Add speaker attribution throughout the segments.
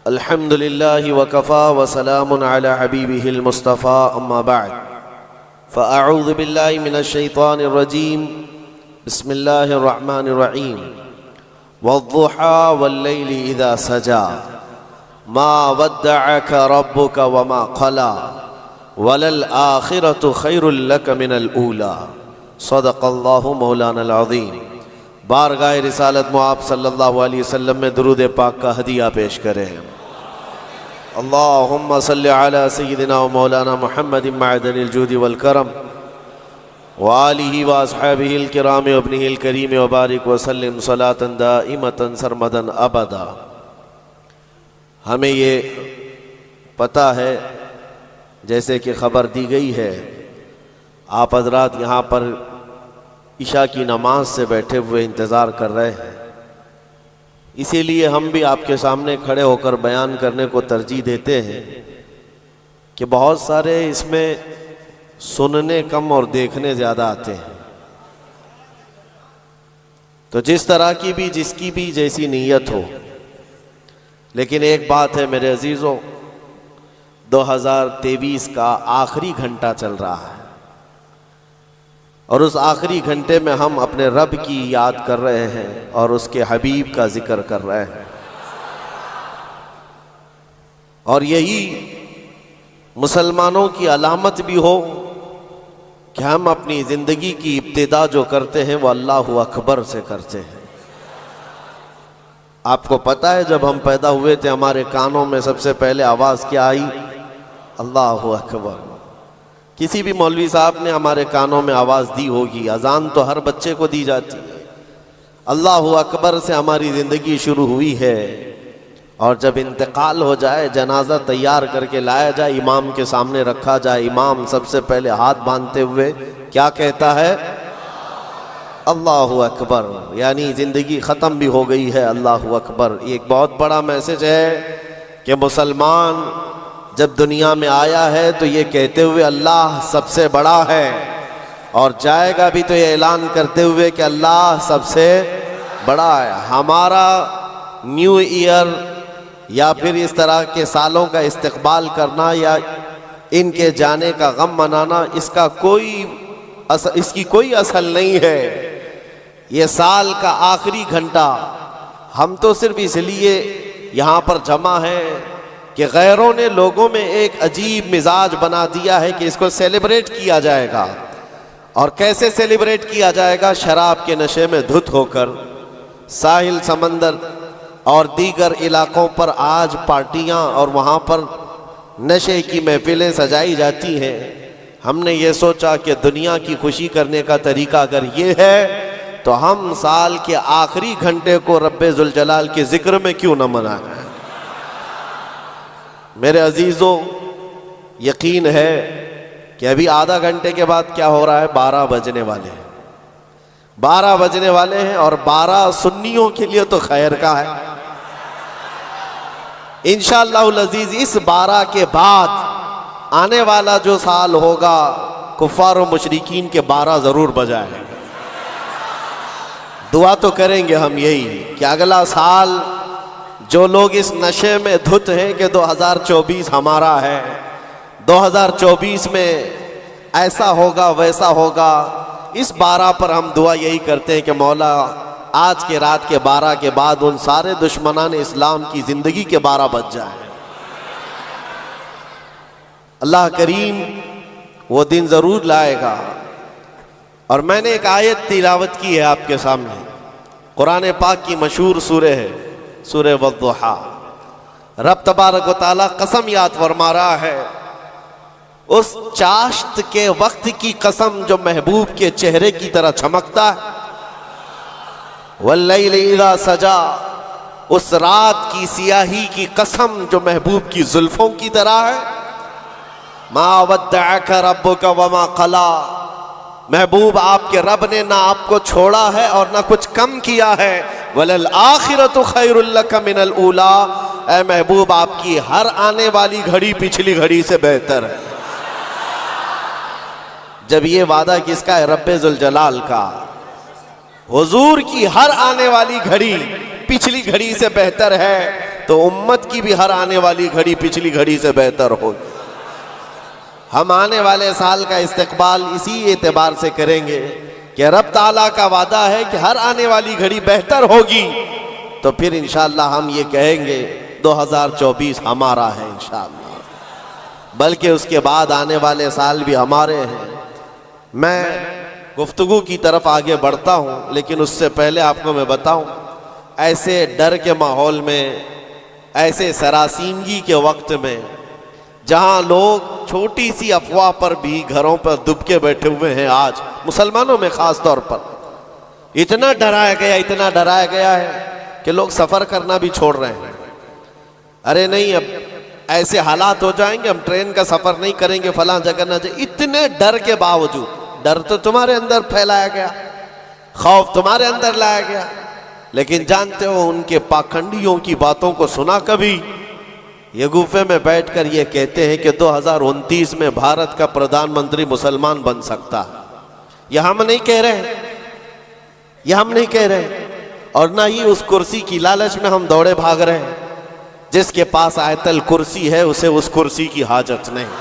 Speaker 1: अल्हम्दुलिल्लाहि वकफ़ा वसलामुन अला हबीबिहिल मुस्तफ़ा अम्मा बअद फ़अऊज़ु बिल्लाहि मिनश्शैतानिर रजीम बिस्मिल्लाहिर रहमानिर रहीम वद्दुहा वल्लैलि इज़ा सजा मा वद्दअक रब्बुक वमा क़ला वलल आखिरतु खैरुल लक मिनल ऊला सदक़ल्लाहु मौलानल अज़ीम। बारगाह रिसालत मुआब सल्लल्लाहु अलैहि वसल्लम में दुरूद पाक का हदिया पेश करें। अल्लाहुम्मा सल्लि अला सय्यिदिना व मौलाना मुहम्मदिन मअदनिल जूदि वल करम व आलिहि व अस्हाबिहिल किराम व इब्निहिल करीम व बारिक व सल्लिम सलातन दाइमतन सरमदन अबदा। हमें ये पता है, जैसे कि ख़बर दी गई है, आप हज़रात यहाँ पर इशा की नमाज से बैठे हुए इंतज़ार कर रहे हैं, इसीलिए हम भी आपके सामने खड़े होकर बयान करने को तरजीह देते हैं कि बहुत सारे इसमें सुनने कम और देखने ज़्यादा आते हैं। तो जिस तरह की भी जिसकी भी जैसी नीयत हो, लेकिन एक बात है मेरे अजीज़ों, 2023 का आखिरी घंटा चल रहा है और उस आखिरी घंटे में हम अपने रब की याद कर रहे हैं और उसके हबीब का जिक्र कर रहे हैं। और यही मुसलमानों की अलामत भी हो कि हम अपनी ज़िंदगी की इब्तिदा जो करते हैं वो अल्लाहु अकबर से करते हैं। आपको पता है, जब हम पैदा हुए थे हमारे कानों में सबसे पहले आवाज़ क्या आई? अल्लाहु अकबर। किसी भी मौलवी साहब ने हमारे कानों में आवाज़ दी होगी, अजान तो हर बच्चे को दी जाती है। अल्लाहु अकबर से हमारी ज़िंदगी शुरू हुई है और जब इंतकाल हो जाए, जनाजा तैयार करके लाया जाए, इमाम के सामने रखा जाए, इमाम सबसे पहले हाथ बांधते हुए क्या कहता है? अल्लाहु अकबर। यानी ज़िंदगी ख़त्म भी हो गई है, अल्लाहु अकबर। एक बहुत बड़ा मैसेज है कि मुसलमान जब दुनिया में आया है तो ये कहते हुए अल्लाह सबसे बड़ा है, और जाएगा भी तो ये ऐलान करते हुए कि अल्लाह सबसे बड़ा है। हमारा न्यू ईयर या फिर इस तरह के सालों का इस्तकबाल करना या इनके जाने का गम मनाना, इसकी कोई असल नहीं है। ये साल का आखिरी घंटा हम तो सिर्फ इसलिए यहाँ पर जमा है कि गैरों ने लोगों में एक अजीब मिजाज बना दिया है कि इसको सेलिब्रेट किया जाएगा। और कैसे सेलिब्रेट किया जाएगा? शराब के नशे में धुत होकर साहिल, समंदर और दीगर इलाकों पर आज पार्टियां और वहाँ पर नशे की महफिलें सजाई जाती हैं। हमने ये सोचा कि दुनिया की खुशी करने का तरीका अगर ये है तो हम साल के आखिरी घंटे को रब्बे जुल जलाल के जिक्र में क्यों न मनाएं। मेरे अजीज़ों, यकीन है कि अभी आधा घंटे के बाद क्या हो रहा है? 12 बजने वाले हैं। 12 बजने वाले हैं और 12 सुन्नियों के लिए तो खैर का है। इंशाअल्लाहुल अजीज इस 12 के बाद आने वाला जो साल होगा, कुफ्फार और मुशरिकीन के 12 जरूर बजाएंगे। दुआ तो करेंगे हम यही कि अगला साल जो लोग इस नशे में धुत हैं कि 2024 हमारा है, 2024 में ऐसा होगा वैसा होगा। इस 12 पर हम दुआ यही करते हैं कि मौला आज के रात के 12 के बाद उन सारे दुश्मनान इस्लाम की ज़िंदगी के 12 बज जाए। अल्लाह करीम वो दिन ज़रूर लाएगा। और मैंने एक आयत तिलावत की है आपके सामने, कुरान पाक की मशहूर सूरह है, सूरह वद्दुहा। रब तबारक व तआला कसम याद फरमा रहा है उस चाश्त के वक्त की कसम जो महबूब के चेहरे की तरह चमकता है। वल्लैलि इज़ा सजा, उस रात की सियाही की कसम जो महबूब की जुल्फों की तरह है। मा वद्दअक रब्बुक वमा क़ला, महबूब आपके रब ने ना आपको छोड़ा है और ना कुछ कम किया है। वलल आखिरतु खैरुल लक मिनल ऊला, ऐ महबूब आपकी हर आने वाली घड़ी पिछली घड़ी से बेहतर है। जब ये वादा किसका है? रब्बे जुल जलाल का। हुजूर की हर आने वाली घड़ी पिछली घड़ी से बेहतर है। तो उम्मत की भी हर आने वाली घड़ी पिछली घड़ी से बेहतर होगी। हम आने वाले साल का इस्तकबाल इसी एतबार से करेंगे कि रब ताला का वादा है कि हर आने वाली घड़ी बेहतर होगी, तो फिर इंशाअल्लाह हम ये कहेंगे 2024 हमारा है इंशाअल्लाह, बल्कि उसके बाद आने वाले साल भी हमारे हैं। मैं गुफ्तगू की तरफ आगे बढ़ता हूँ, लेकिन उससे पहले आपको मैं बताऊँ, ऐसे डर के माहौल में, ऐसे सरासीमगी के वक्त में, जहाँ लोग छोटी सी अफवाह पर भी घरों पर दुबके बैठे हुए हैं, आज मुसलमानों में ख़ास तौर पर इतना डराया गया है कि लोग सफ़र करना भी छोड़ रहे हैं। अरे नहीं, अब ऐसे हालात हो जाएंगे, हम ट्रेन का सफ़र नहीं करेंगे, फलां जगह ना जाए। इतने डर के बावजूद, डर तो तुम्हारे अंदर फैलाया गया, खौफ तुम्हारे अंदर लाया गया, लेकिन जानते हो उनके पाखंडियों की बातों को सुना कभी? ये गुफे में बैठकर ये कहते हैं कि 2029 में भारत का प्रधानमंत्री मुसलमान बन सकता है। यह हम नहीं कह रहे, और ना ही उस कुर्सी की लालच में हम दौड़े भाग रहे हैं। जिसके पास आयतल कुर्सी है उसे उस कुर्सी की हाजत नहीं,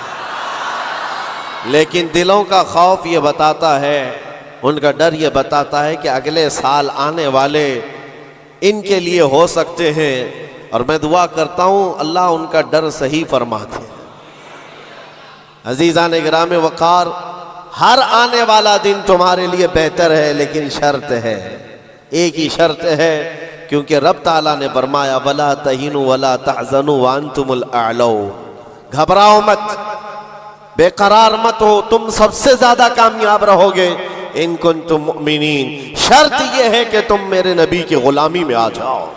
Speaker 1: लेकिन दिलों का खौफ ये बताता है, उनका डर ये बताता है कि अगले साल आने वाले इनके लिए हो सकते हैं, और मैं दुआ करता हूँ अल्लाह उनका डर सही फरमाते। अजीज़ान गिराम वक़ार, हर आने वाला दिन तुम्हारे लिए बेहतर है, लेकिन शर्त है, एक ही शर्त है, क्योंकि रब ताला ने फरमाया वला तहीनु वला तहज़नु व अंतुमुल अअलौ, घबराओ मत, बेकरार मत हो, तुम सबसे ज्यादा कामयाब रहोगे इन कुंतुम मुमिनीन। शर्त यह है कि तुम मेरे नबी की गुलामी में आ जाओ,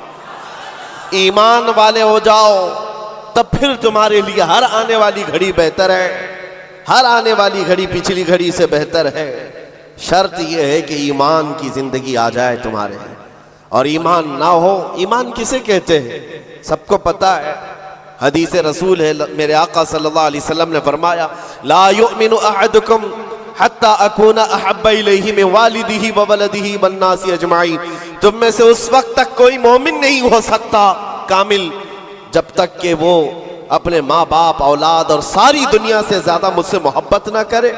Speaker 1: ईमान वाले हो जाओ, तब फिर तुम्हारे लिए हर आने वाली घड़ी बेहतर है, हर आने वाली घड़ी पिछली घड़ी से बेहतर है। शर्त यह है कि ईमान की जिंदगी आ जाए तुम्हारे, और ईमान ना हो, ईमान किसे कहते हैं सबको पता है, हदीस रसूल है, मेरे आका सल्लल्लाहु अलैहि वसल्लम ने फरमाया ला युमिनु अहदुकुम हत्ता अकूना अहब्बा इलैहि मिन वालिदिही व वलदिही वन नासी अजमाइन। तुम में से उस वक्त तक कोई मोमिन नहीं हो सकता कामिल जब तक कि वो अपने माँ बाप, औलाद और सारी दुनिया से ज्यादा मुझसे मोहब्बत ना करे।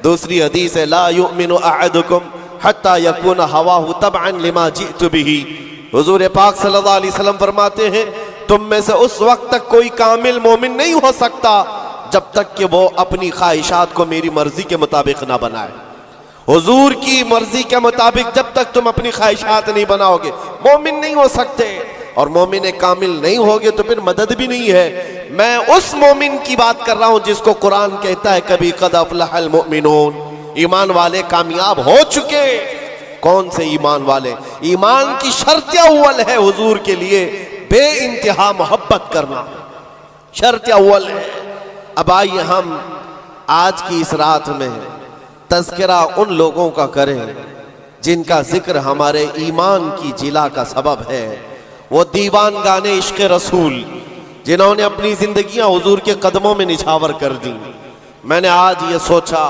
Speaker 1: दूसरी हदीस है ला युमिनु अहदुकुम हत्ता यकूना हवाहु तबअन लिमा जिअतु बिही। हुजूर पाक सल्लल्लाहु अलैहि वसल्लम फरमाते हैं तुम में से उस वक्त तक कोई कामिल मोमिन नहीं हो सकता जब तक कि वो अपनी ख्वाहिशात को मेरी मर्जी के मुताबिक ना बनाए। हुजूर की मर्जी के मुताबिक जब तक तुम अपनी ख्वाहिशात नहीं बनाओगे, मोमिन नहीं हो सकते, और मोमिन कामिल नहीं होगे तो फिर मदद भी नहीं है। मैं उस मोमिन की बात कर रहा हूं जिसको कुरान कहता है कभी कद अफलहल मोमिनून, ईमान वाले कामयाब हो चुके। कौन से ईमान वाले? ईमान की शर्त अव्वल है हुजूर के लिए बे इंतहा मोहब्बत करना, शर्त अव्वल है। अब आइए हम आज की इस रात में तज़किरा उन लोगों का करें जिनका जिक्र हमारे ईमान की जिला का सबब है। वो दीवान गाने इश्क़ रसूल जिन्होंने अपनी जिंदगियां हुजूर के कदमों में निछावर कर दी। मैंने आज ये सोचा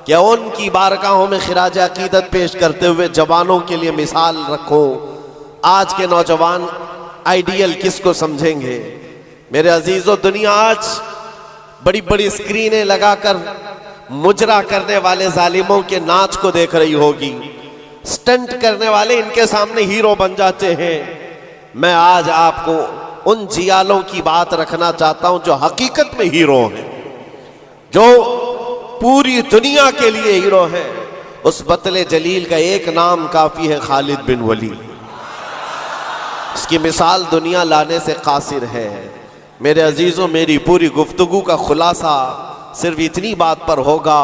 Speaker 1: कि उनकी बारगाहों में खिराज अकीदत पेश करते हुए जवानों के लिए मिसाल रखो। आज के नौजवान आइडियल किसको समझेंगे? मेरे अजीजों, दुनिया आज बड़ी बड़ी स्क्रीनें लगाकर मुजरा करने वाले जालिमों के नाच को देख रही होगी। स्टंट करने वाले इनके सामने हीरो बन जाते हैं। मैं आज आपको उन जियालों की बात रखना चाहता हूं जो हकीकत में हीरो हैं, जो पूरी दुनिया के लिए हीरो हैं। उस बतले जलील का एक नाम काफी है, खालिद बिन वलीद। इसकी मिसाल दुनिया लाने से कासिर है। मेरे अजीजों, मेरी पूरी गुफ्तगू का खुलासा सिर्फ इतनी बात पर होगा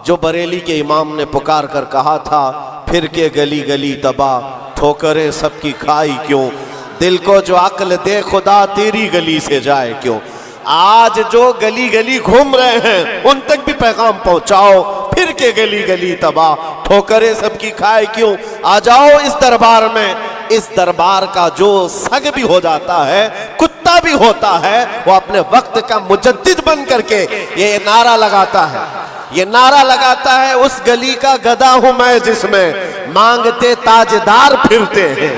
Speaker 1: जो बरेली के इमाम ने पुकार कर कहा था, फिर के गली गली तबाह, ठोकरें सबकी खाई क्यों, दिल को जो अक्ल दे खुदा तेरी गली से जाए क्यों। आज जो गली गली घूम रहे हैं उन तक भी पैगाम पहुंचाओ, फिर के गली गली तबाह, ठोकरें सबकी खाए क्यों। आ जाओ इस दरबार में। इस दरबार का जो सग भी हो जाता है, कुत्ता भी होता है, वो अपने वक्त का मुजद्दिद बन करके ये नारा लगाता है, ये नारा लगाता है, उस गली का गधा हूं मैं जिसमें मांगते ताजदार फिरते हैं।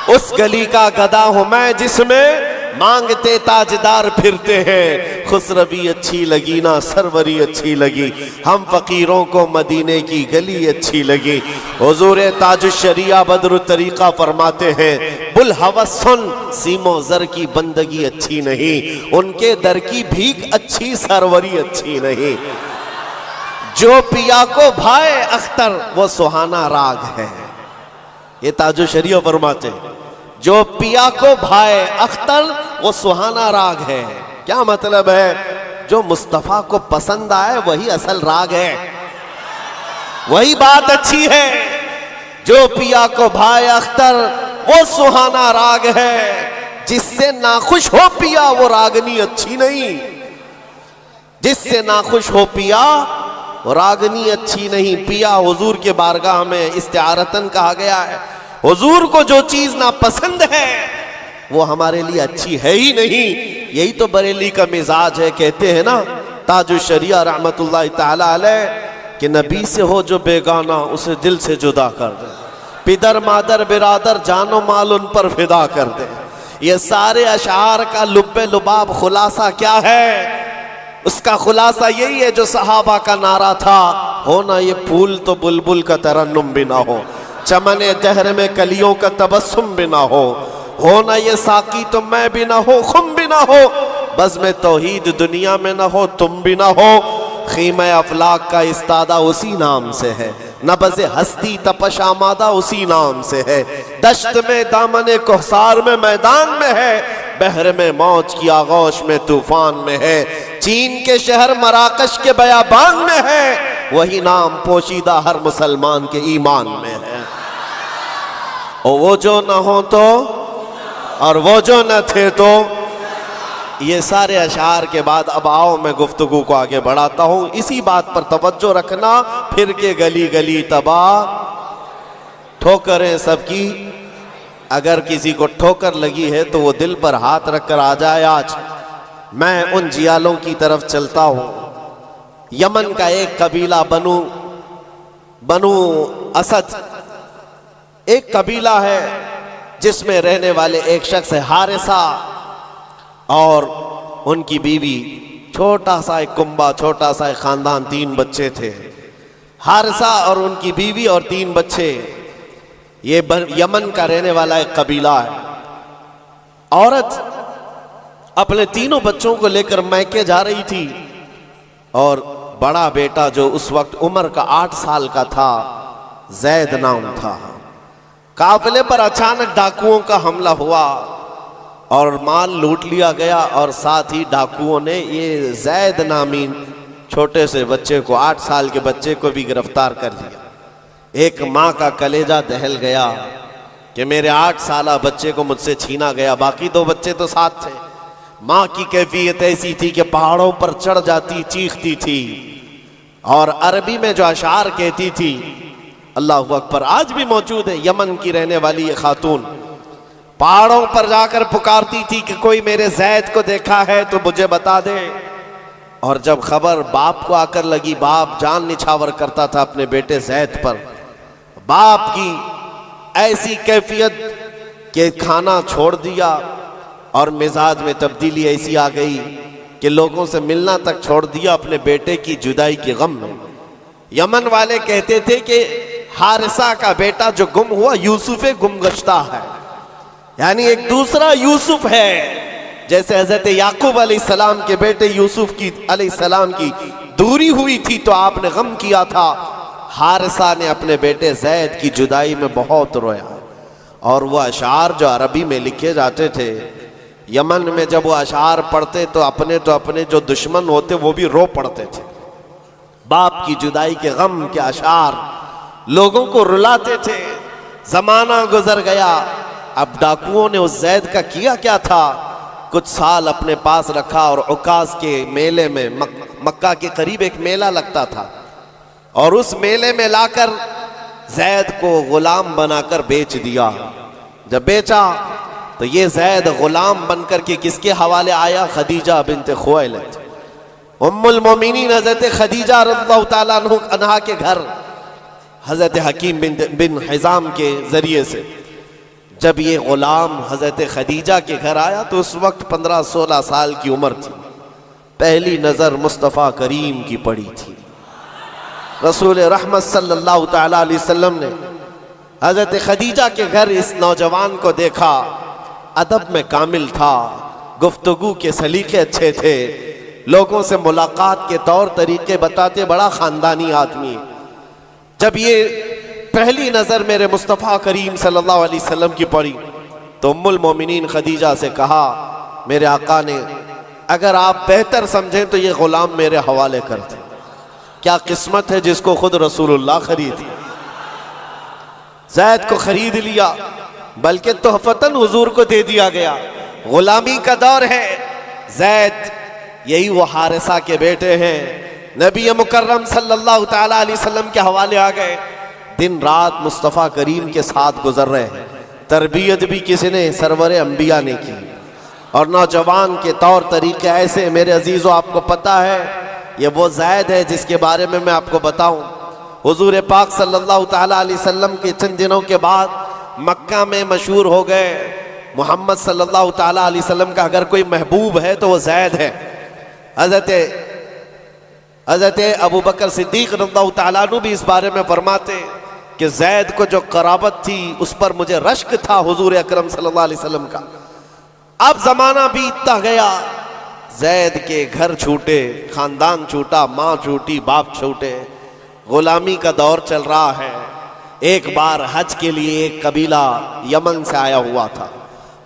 Speaker 1: उस गली का गदा हूं मैं जिसमें मांगते ताजदार फिरते हैं। खुसरवी अच्छी लगी ना सरवरी अच्छी लगी, हम फकीरों को मदीने की गली अच्छी लगी। हुजूर ताजुश शरिया बदरुत तरीका फरमाते हैं, बुल हवस सुन सीमो जर की बंदगी अच्छी नहीं, उनके दर की भीख अच्छी सरवरी अच्छी नहीं। जो पिया को भाए अख्तर वो सुहाना राग है। ये ताजुश शरिया फरमाते हैं, जो पिया को भाए अख्तर वो सुहाना राग है। क्या मतलब है? जो मुस्तफा को पसंद आए वही असल राग है, वही बात अच्छी है। जो पिया को भाए अख्तर वो सुहाना राग है। जिससे नाखुश हो पिया वो रागनी अच्छी नहीं, जिससे नाखुश हो पिया वो रागनी अच्छी नहीं। पिया हुजूर के बारगाह में इस्तिआरतन कहा गया है। हुजूर को जो चीज ना पसंद है वो हमारे लिए अच्छी है ही नहीं। यही तो बरेली का मिजाज है। कहते हैं ना ताजुश शरिया रहमतुल्लाह ताला अलैह कि नबी से हो जो बेगाना उसे दिल से जुदा कर दे, पिदर मादर बिरादर जानो माल उन पर फिदा कर दे। ये सारे अशार का लुब्बे लुबाब खुलासा क्या है? उसका खुलासा यही है जो सहाबा का नारा था, हो ना ये फूल तो बुलबुल का तरन्नुम भी ना हो, चमने दहर में कलियों का तबस्सुम भी ना हो ना ये साकी तो मैं भी ना हो, खुम भी ना हो, बस में तौहीद दुनिया में ना हो, तुम भी ना हो। खीमे अफलाक का इस्तादा उसी नाम से है, नबज़े हस्ती तपश आमादा उसी नाम से है। दश्त में दामने कोहसार में मैदान में है, बहर में मौज की आगोश में तूफान में है। चीन के शहर मराकश के बयाबान में है, वही नाम पोशीदा हर मुसलमान के ईमान में है। और वो जो न हो तो और वो जो न थे तो। ये सारे अशार के बाद अब आओ मैं गुफ्तगू को आगे बढ़ाता हूं। इसी बात पर तवज्जो रखना, फिर के गली गली तबाह ठोकरें सबकी। अगर किसी को ठोकर लगी है तो वो दिल पर हाथ रखकर आ जाए। आज मैं उन जियालों की तरफ चलता हूं। यमन का एक कबीला बनु असद एक कबीला है जिसमें रहने वाले एक शख्स है हारिसा, और उनकी बीवी, छोटा सा एक कुंबा, छोटा सा एक खानदान, 3 बच्चे थे। हारिसा और उनकी बीवी और 3 बच्चे। ये यमन का रहने वाला एक कबीला है। औरत अपने 3 बच्चों को लेकर मैके जा रही थी, और बड़ा बेटा जो उस वक्त उम्र का 8 साल का था, जैद नाम था। काफिले पर अचानक डाकुओं का हमला हुआ और माल लूट लिया गया, और साथ ही डाकुओं ने ये जैद नामी छोटे से बच्चे को, 8 साल के बच्चे को भी गिरफ्तार कर लिया। एक माँ का कलेजा दहल गया कि मेरे 8 साला बच्चे को मुझसे छीना गया। बाकी 2 बच्चे तो साथ थे। माँ की कैफियत ऐसी थी कि पहाड़ों पर चढ़ जाती, चीखती थी, और अरबी में जो अशार कहती थी, अल्लाहु अकबर, आज भी मौजूद है। यमन की रहने वाली ये खातून पहाड़ों पर जाकर पुकारती थी कि कोई मेरे जैद को देखा है तो मुझे बता दे। और जब खबर बाप को आकर लगी, बाप जान निछावर करता था अपने बेटे जैद पर। बाप की ऐसी कैफियत कि खाना छोड़ दिया, और मिजाज में तब्दीली ऐसी आ गई कि लोगों से मिलना तक छोड़ दिया अपने बेटे की जुदाई के गम में। यमन वाले कहते थे कि हारिसा का बेटा जो गुम हुआ यूसुफ गुमगश्ता है, यानी एक दूसरा यूसुफ है। जैसे हजरत याकूब अलैहिस्सलाम के बेटे यूसुफ की अलैहिस्सलाम की दूरी हुई थी तो आपने गम किया था, हारिसा ने अपने बेटे जैद की जुदाई में बहुत रोया। और वह अशार जो अरबी में लिखे जाते थे, यमन में जब वो अशार पढ़ते तो अपने जो दुश्मन होते वो भी रो पड़ते थे। बाप की जुदाई के गम के अशार लोगों को रुलाते थे। जमाना गुजर गया। अब डाकुओं ने उस जैद का किया क्या था, कुछ साल अपने पास रखा, और उकास के मेले में, मक्का के करीब एक मेला लगता था, और उस मेले में लाकर जैद को गुलाम बनाकर बेच दिया। जब बेचा तो ये जैद गुलाम बनकर के किसके हवाले आया? खदीजा बिन्त खुवैलिद, उम्मुल मोमिनीन हजरत खदीजा रज़ियल्लाहु ताला अन्हा के घर हजरत हकीम बिन हिजाम के जरिए से। जब ये गुलाम हजरत खदीजा के घर आया तो उस वक्त 15-16 साल की उम्र थी। पहली नजर मुस्तफ़ा करीम की पड़ी थी। रसूल रहमत सल्लल्लाहु ताला अलैहि वसल्लम ने हजरत खदीजा के घर इस नौजवान को देखा। अदब में कामिल था, गुफ्तगू के सलीके अच्छे थे, लोगों से मुलाकात के तौर तरीके बताते, बड़ा खानदानी आदमी। जब ये पहली नजर मेरे मुस्तफ़ा करीम सल्लल्लाहु अलैहि वसल्लम की पड़ी तो उम्मुल मोमिनीन खदीजा से कहा, मेरे आका ने अगर आप बेहतर समझें तो ये गुलाम मेरे हवाले कर दें। क्या किस्मत है जिसको खुद रसूलुल्लाह खरीदी। ज़ैद को खरीद लिया, बल्कि तोहफतन हुजूर को दे दिया गया। गुलामी का दौर है। ज़ैद यही वो हारिसा के बेटे हैं, नबी मुकर्रम सल्लल्लाहु ताला अलैहि वसल्लम के हवाले आ गए। दिन रात मुस्तफ़ा करीम के साथ गुजर रहे हैं। तरबियत भी किसी ने सरवर अंबिया ने की, और नौजवान के तौर तरीके ऐसे। मेरे अजीज़ों, आपको पता है ये वो ज़ैद है जिसके बारे में मैं आपको बताऊं। हुजूर पाक सल्लल्लाहु ताला अलैहि वसल्लम के चंद दिनों के बाद मक्का में मशहूर हो गए। मोहम्मद सल्लल्लाहु ताला अलैहि वसल्लम का अगर कोई महबूब है तो वो ज़ैद है। हज़रत अबू बकर सिद्दीक़ रज़ियल्लाहु ताला अन्हु भी इस बारे में फरमाते कि ज़ैद को जो कराबत थी उस पर मुझे रश्क था हुजूर अकरम सल्लल्लाहु अलैहि वसल्लम का। अब ज़माना बीतता गया, ज़ैद के घर छूटे, ख़ानदान छूटा, माँ छूटी, बाप छूटे, गुलामी का दौर चल रहा है। एक बार हज के लिए एक कबीला यमन से आया हुआ था,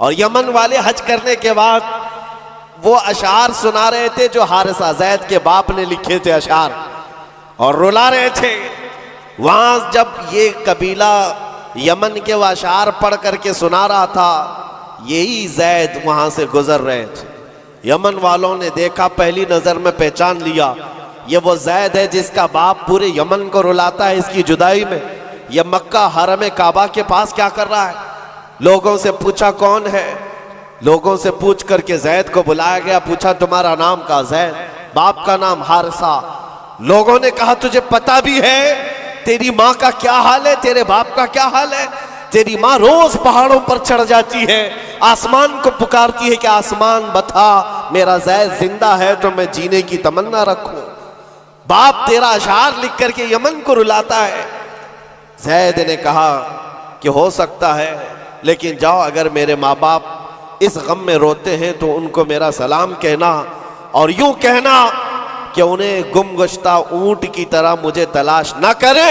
Speaker 1: और यमन वाले हज करने के बाद वो अशार सुना रहे थे जो हारिसा ज़ैद के बाप ने लिखे थे अशार, और रुला रहे थे। वहां जब ये कबीला यमन के वो अशार पढ़ करके सुना रहा था, यही ज़ैद वहां से गुजर रहे थे। यमन वालों ने देखा, पहली नजर में पहचान लिया, ये वो ज़ैद है जिसका बाप पूरे यमन को रुलाता है इसकी जुदाई में। यह मक्का हरम काबा के पास क्या कर रहा है। लोगों से पूछा कौन है, लोगों से पूछ करके ज़ैद को बुलाया गया। पूछा तुम्हारा नाम का? ज़ैद। बाप का नाम हारिसा। लोगों ने कहा तुझे पता भी है तेरी माँ का क्या हाल है, तेरे बाप का क्या हाल है? तेरी माँ रोज पहाड़ों पर चढ़ जाती है, आसमान को पुकारती है कि आसमान बता मेरा ज़ैद जिंदा है तो मैं जीने की तमन्ना रखूं। बाप तेरा अशार लिख करके यमन को रुलाता है। ज़ैद ने कहा कि हो सकता है, लेकिन जाओ, अगर मेरे माँ बाप इस गम में रोते हैं तो उनको मेरा सलाम कहना, और यूं कहना कि उन्हें गुमगुश्ता ऊंट की तरह मुझे तलाश ना करे,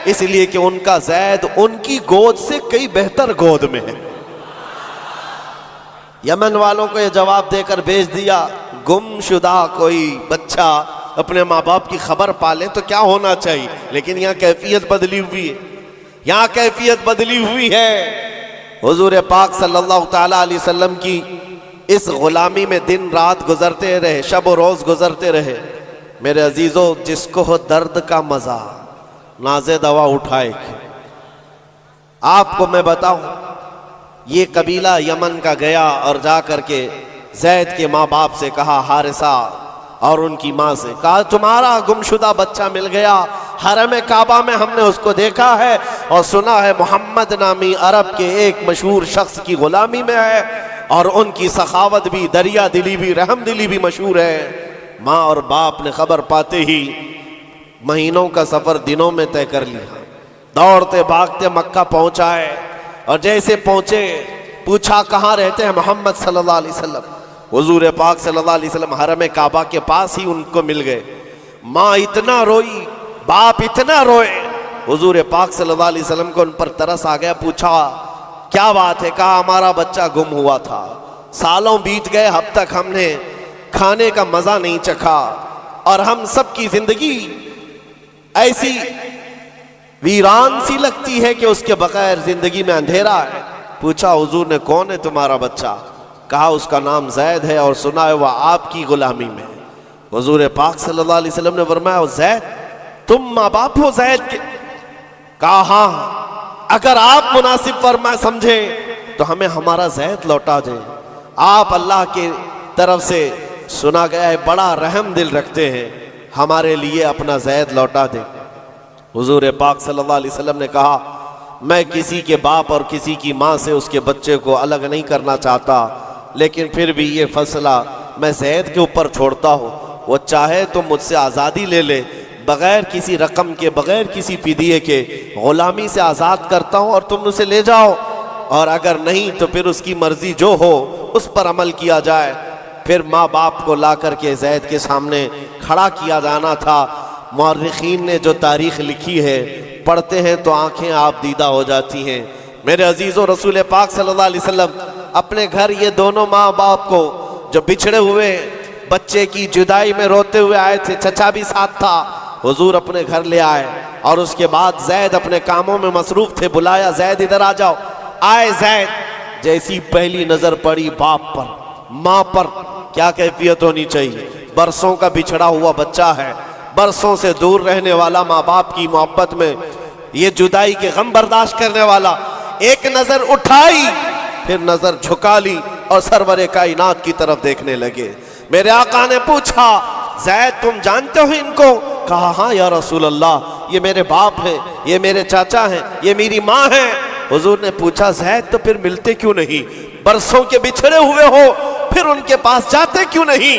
Speaker 1: इसलिए कि उनका ज़ैद उनकी गोद से कई बेहतर गोद में है। यमन वालों को यह जवाब देकर भेज दिया, गुमशुदा कोई बच्चा अपने माँ बाप की खबर पाले तो क्या होना चाहिए, लेकिन यहाँ कैफियत बदली हुई है। यहाँ कैफियत बदली हुई है। हुजूर पाक सल्लल्लाहु ताला अलैहि वसल्लम की इस गुलामी में दिन रात गुजरते रहे, शब और रोज गुजरते रहे। मेरे अजीजों, जिसको हो दर्द का मजा, नाज़े दवा उठाए। आपको मैं बताऊं, ये कबीला यमन का गया और जा करके ज़ैद के माँ बाप से कहा, हारिसा और उनकी माँ से कहा, तुम्हारा गुमशुदा बच्चा मिल गया, हरम काबा में हमने उसको देखा है और सुना है मोहम्मद नामी अरब के एक मशहूर शख्स की गुलामी में है, और उनकी सखावत भी, दरिया दिली भी, रहम दिली भी मशहूर है। माँ और बाप ने खबर पाते ही महीनों का सफर दिनों में तय कर लिया। दौड़ते भागते मक्का पहुंचाए, और जैसे पहुंचे पूछा कहाँ रहते हैं मोहम्मद सल्लल्लाहु अलैहि वसल्लम। हुजूर पाक सल्लल्लाहु अलैहि वसल्लम हरम काबा के पास ही उनको मिल गए। माँ इतना रोई, बाप इतना रोए, हुजूर पाक सल्लल्लाहु अलैहि वसल्लम को उन पर तरस आ गया। पूछा क्या बात है? कहा हमारा बच्चा गुम हुआ था, सालों बीत गए, अब तक हमने खाने का मजा नहीं चखा, और हम सब की जिंदगी ऐसी वीरान सी लगती है कि उसके बगैर जिंदगी में अंधेरा है। पूछा हुजूर ने कौन है तुम्हारा बच्चा? कहा उसका नाम ज़ैद है और सुना है वह आपकी गुलामी में। हुजूर पाक सल्लल्लाहु अलैहि वसल्लम ने फरमाया, ज़ैद तुम माँ बाप हो ज़ैद के? कहा हाँ, अगर आप मुनासिब फरमा समझे तो हमें हमारा ज़ैद लौटा दें। आप अल्लाह की तरफ से सुना गया है बड़ा रहम दिल रखते हैं, हमारे लिए अपना ज़ैद लौटा दें। हुजूर पाक सल्लल्लाहु अलैहि वसल्लम ने कहा, मैं किसी के बाप और किसी की माँ से उसके बच्चे को अलग नहीं करना चाहता, लेकिन फिर भी ये फैसला मैं ज़ैद के ऊपर छोड़ता हूँ। वो चाहे तो मुझसे आज़ादी ले ले, बग़ैर किसी रकम के, बग़ैर किसी फिदिये के ग़ुलामी से आज़ाद करता हूँ और तुम उसे ले जाओ, और अगर नहीं तो फिर उसकी मर्ज़ी जो हो उस पर अमल किया जाए। फिर माँ बाप को ला करके ज़ैद के सामने खड़ा किया जाना था। मुअर्रिखीन ने जो तारीख़ लिखी है, पढ़ते हैं तो आंखें आप दीदा हो जाती हैं। मेरे अजीज़ों, रसूल पाक सल्लल्लाहु अलैहि वसल्लम अपने घर ये दोनों माँ बाप को जो बिछड़े हुए बच्चे की जुदाई में रोते हुए आए थे, चचा भी साथ था, हुजूर अपने घर ले आए और उसके बाद ज़ैद अपने कामों में मसरूफ़ थे, बुलाया, ज़ैद इधर आ जाओ। आए ज़ैद, जैसी पहली नज़र पड़ी बाप पर, माँ पर, क्या कैफियत होनी चाहिए। बरसों का बिछड़ा हुआ बच्चा है, बरसों से दूर रहने वाला, माँ बाप की मोहब्बत में ये जुदाई के गम बर्दाश्त करने वाला, एक नज़र उठाई, फिर नज़र झुका ली और सरवरे कायनात की तरफ देखने लगे। मेरे आका ने पूछा, ज़ैद तुम जानते हो इनको? कहा हाँ या रसूल अल्लाह, ये मेरे बाप हैं, ये मेरे चाचा हैं, ये मेरी माँ हैं। हुजूर ने पूछा, ज़ैद तो फिर मिलते क्यों नहीं? बरसों के बिछड़े हुए हो, फिर उनके पास जाते क्यों नहीं?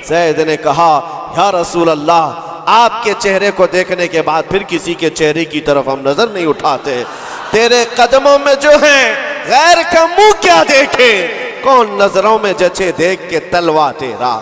Speaker 1: ज़ैद ने कहा, या रसूल अल्लाह, आपके चेहरे को देखने के बाद फिर किसी के चेहरे की तरफ हम नजर नहीं उठाते। तेरे कदमों में जो है गैर का मुंह क्या देखे, कौन नजरों में जचे देख के तलवा तेरा।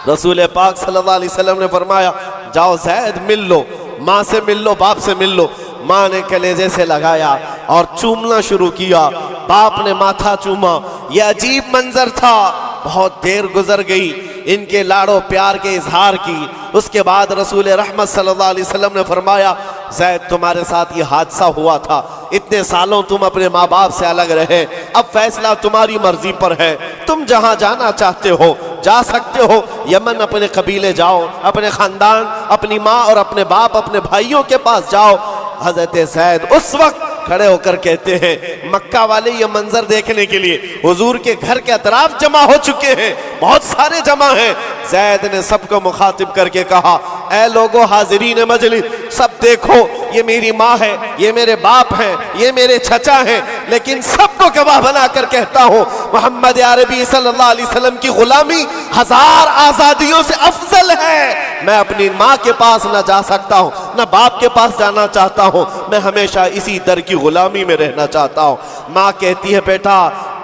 Speaker 1: रसूल पाक सल्लल्लाहु अलैहि वसल्लम ने फरमाया, जाओ ज़ैद मिल लो, माँ से मिल लो, बाप से मिल लो। माँ ने कलेजे से लगाया और चूमना शुरू किया, बाप ने माथा चूमा। यह अजीब मंजर था। बहुत देर गुजर गई इनके लाड़ो प्यार के इजहार की। उसके बाद रसूल रहमत सल्लल्लाहु अलैहि वसल्लम ने फरमाया, ज़ैद तुम्हारे साथ ये हादसा हुआ था, इतने सालों तुम अपने माँ बाप से अलग रहे, अब फैसला तुम्हारी मर्जी पर है, तुम जहाँ जाना चाहते हो जा सकते हो। यमन अपने कबीले जाओ, अपने खानदान, अपनी माँ और अपने बाप, अपने भाइयों के पास जाओ। हजरत ज़ैद उस वक्त खड़े होकर कहते हैं, मक्का वाले ये मंजर देखने के लिए हुजूर के घर के अतराफ जमा हो चुके हैं, बहुत सारे जमा हैं। ज़ैद ने सबको मुखातिब करके कहा, ऐ लोगो हाजिरीन मजलिस, सब देखो, ये मेरी माँ है, ये मेरे बाप हैं, ये मेरे चचा हैं, लेकिन सबको गवाह बना कर कहता हूँ, मोहम्मद अरबी सल्लल्लाहु अलैहि वसल्लम की गुलामी 1000 आज़ादियों से अफजल है। मैं अपनी माँ के पास न जा सकता हूँ, न बाप के पास जाना चाहता हूँ, मैं हमेशा इसी दर की गुलामी में रहना चाहता हूँ। माँ कहती है, बेटा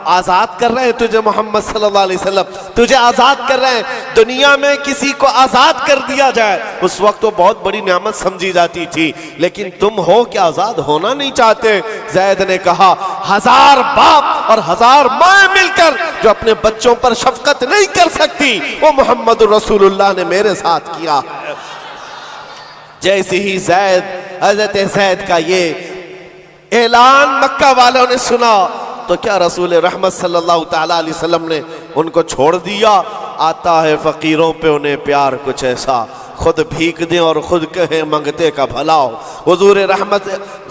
Speaker 1: आज़ाद कर रहे हैं तुझे मोहम्मद सल्लल्लाहु अलैहि वसल्लम, तुझे आज़ाद कर रहे हैं। दुनिया में किसी को आज़ाद कर दिया जाए उस वक्त तो बहुत बड़ी नेमत समझी जाती थी, लेकिन तुम हो कि आज़ाद होना नहीं चाहते। ज़ैद ने कहा, 1000 बाप और 1000 माँ मिलकर जो अपने बच्चों पर शफकत नहीं कर सकती, वो मोहम्मद रसूलुल्लाह ने मेरे साथ किया। जैसे ही हज़रत ज़ैद का ये ऐलान मक्का वालों ने सुना तो क्या रसूल रहमत सल्लल्लाहु ताला अलैहि वसल्लम ने उनको छोड़ दिया? आता है फ़कीरों पे उन्हें प्यार कुछ ऐसा, खुद भीख दें और खुद कहें मंगते का भला हो। हुजूर रहमत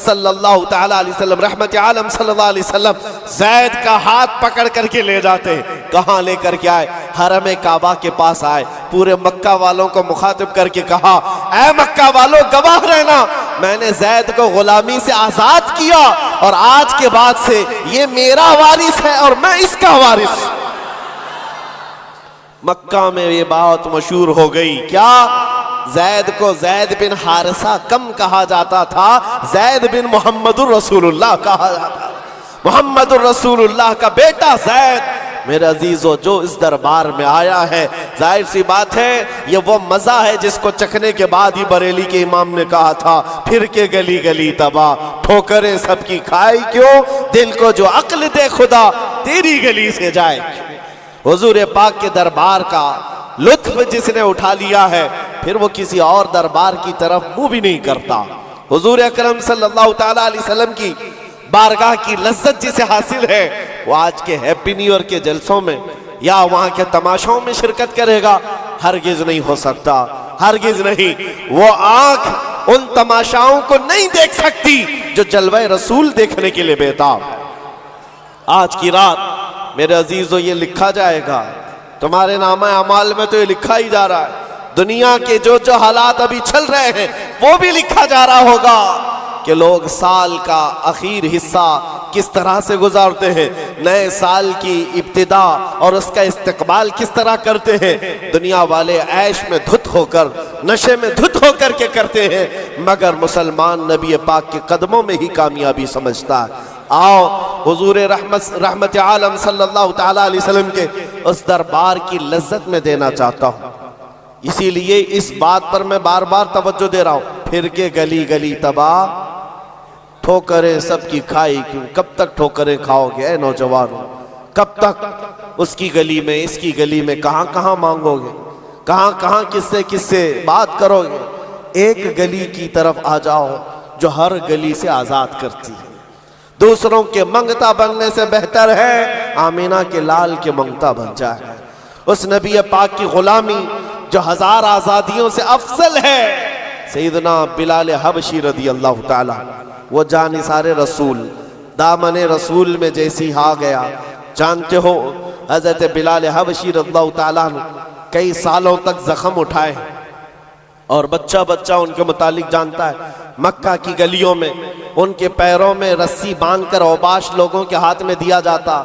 Speaker 1: सल्लल्लाहु ताला अलैहि वसल्लम, रहमत आलम सल्लल्लाहु अलैहि वसल्लम ज़ैद का हाथ पकड़ करके ले जाते। कहाँ लेकर के आए? हरम काबा के पास आए, पूरे मक्का वालों को मुखातिब करके कहा, ऐ मक्का वालों गवाह रहना, मैंने ज़ैद को गुलामी से आज़ाद किया और आज के बाद से ये मेरा वारिस है और मैं इसका वारिस। मक्का में ये बात मशहूर हो गई। क्या? ज़ैद को ज़ैद बिन हारिसा कम कहा जाता था, ज़ैद बिन मोहम्मदुर रसूलुल्लाह कहा जाता। मोहम्मदुर रसूलुल्लाह का बेटा ज़ैद। मेरे अजीजों, जो इस दरबार में आया है, जाहिर सी बात है ये वो मज़ा है जिसको चखने के बाद ही बरेली के इमाम ने कहा था, फिर के गली गली तबाह, ठोकरें सबकी खाई क्यों, दिल को जो अक्ल दे खुदा तेरी गली से जाए। हुजूर पाक के दरबार का लुत्फ जिसने उठा लिया है, फिर वो किसी और दरबार की तरफ मुंह भी नहीं करता। हुजूर अकरम सल्लल्लाहु ताला अलैहि वसल्लम की बारगाह की लज्जत जिसे हासिल है, वो आज के हैप्पी न्यू ईयर के जलसों में या वहां के तमाशाओं में शिरकत करेगा? हरगिज नहीं हो सकता, हरगिज नहीं। वो आंख उन तमाशाओं को नहीं देख सकती जो जलवे रसूल देखने के लिए बेताब है। आज की रात मेरे अजीजों ये लिखा जाएगा, तुम्हारे नामा अमाल में तो ये लिखा ही जा रहा है, दुनिया के जो जो हालात अभी चल रहे हैं वो भी लिखा जा रहा होगा। कि लोग साल का आखिर हिस्सा किस तरह से गुजारते हैं, नए साल की इब्तिदा और उसका इस्तकबाल किस तरह करते हैं। दुनिया वाले ऐश में धुत होकर, नशे में धुत होकर के करते हैं, मगर मुसलमान नबी पाक के कदमों में ही कामयाबी समझता है। आओ हुजूर रहमत आलम सल्लल्लाहु तआला अलैहि वसल्लम के उस दरबार की लज्जत में देना चाहता हूँ। इसीलिए इस बात पर मैं बार बार तवज्जो दे रहा हूँ। फिर के गली गली तबाह, ठोकरें सबकी खाई क्यों, कब तक ठोकरें खाओगे ऐ नौजवानों, कब तक उसकी गली में इसकी गली में कहाँ कहाँ मांगोगे, कहाँ कहाँ किससे किससे बात करोगे। एक गली की तरफ आ जाओ जो हर गली से आजाद करती है। दूसरों के मंगता बनने से बेहतर है आमीना के लाल के मंगता बन जाए। उस नबी पाक की गुलामी जो हजार आजादियों से अफजल है। सैयदना बिलाल हबशी रदी अल्लाह ताला, वो जानिसारे रसूल, दामने रसूल में जैसी आ गया। जानते हो हजरत बिलाल हबशी रदियल्लाहु ताला कई सालों तक जख्म उठाए और बच्चा बच्चा उनके मुतालिक जानता है। मक्का की गलियों में उनके पैरों में रस्सी बांधकर औबाश लोगों के हाथ में दिया जाता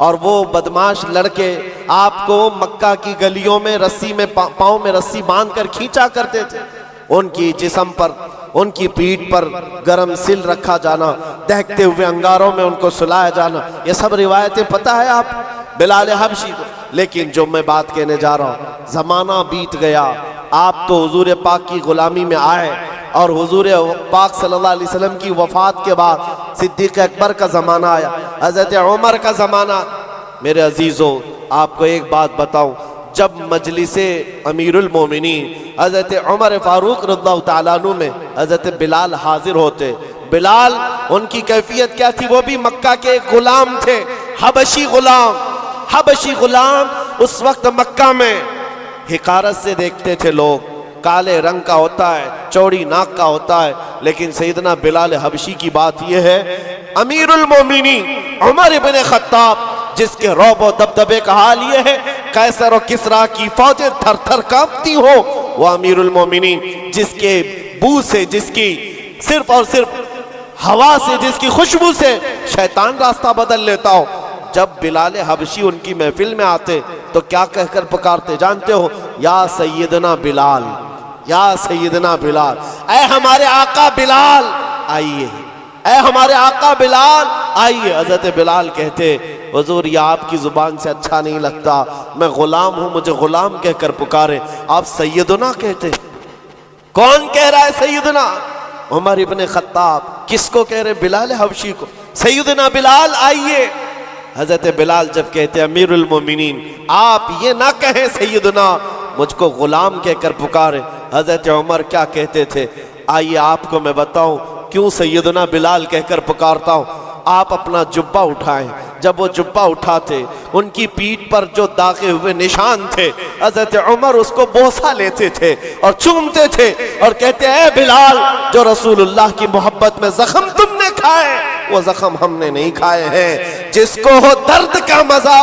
Speaker 1: और वो बदमाश लड़के आपको मक्का की गलियों में रस्सी में पाँव में रस्सी बांधकर खींचा करते थे। उनकी जिस्म पर, उनकी पीठ पर गरम सिल रखा जाना, दहकते हुए अंगारों में उनको सुलाया जाना, ये सब रिवायतें पता है आप बिलाल हबशी को। लेकिन जो मैं बात कहने जा रहा हूँ, जमाना बीत गया, आप तो हुजूर पाक की गुलामी में आए और हुजूर पाक सल्लल्लाहु अलैहि वसल्लम की वफात के बाद सिद्दीक अकबर का ज़माना आया, हज़रत उमर का ज़माना। मेरे अजीज़ों, आपको एक बात बताऊं, जब मजलिसे अमीरुल मोमिनीन हज़रत उमर फारूक रज़ियल्लाहु ताला अन्हु में हज़रत बिलाल हाजिर होते, बिलाल उनकी कैफियत क्या थी, वो भी मक्का के गुलाम थे, हबशी गुलाम। हबशी गुलाम उस वक्त मक्का में हिकारत से देखते थे लोग, काले रंग का होता है, चौड़ी नाक का होता है। लेकिन सैयदना बिलाल हबशी की बात यह है, अमीरुल मोमिनीन उमर इब्न खत्ताब, जिसके रौब और दबदबे का हाल ये है कैसर और किसरा की फौजें थर थर कांपती हो, वो अमीरुल मोमिनीन जिसके बू से, जिसकी सिर्फ और सिर्फ हवा से, जिसकी खुशबू से शैतान रास्ता बदल लेता हो। जब बिलाल हबशी उनकी महफिल में आते तो क्या कहकर पुकारते जानते हो? या सैयदना बिलाल, या सैयदना बिलाल, ऐ हमारे आका बिलाल आइए, ऐ हमारे आका बिलाल आइए। हजरत बिलाल कहते, हुजूर ये आपकी जुबान से अच्छा नहीं लगता, मैं गुलाम हूं, मुझे गुलाम कहकर पुकारे, आप सैयदना कहते। कौन कह रहा है सैयदना? उमर इब्न खत्ताब। किसको कह रहे? बिलाल हबशी को। सैयदना बिलाल आइए। हजरत बिलाल जब कहते अमीरुल मोमिनीन, आप ये ना कहें सैयदना, मुझको गुलाम कहकर पुकारे। हजरत उमर क्या कहते थे? आइए आपको मैं बताऊं क्यों सैयदना बिलाल कहकर पुकारता हूं। आप अपना जुब्बा उठाएं। जब वो जुब्बा उठाते, उनकी पीठ पर जो दागे हुए निशान थे, हजरत उमर उसको बोसा लेते थे और चूमते थे और कहते, ऐ बिलाल, जो रसूलुल्लाह की मोहब्बत में जख्म तुमने खाए, वो जख्म हमने नहीं खाए हैं। जिसको हो दर्द का मजा,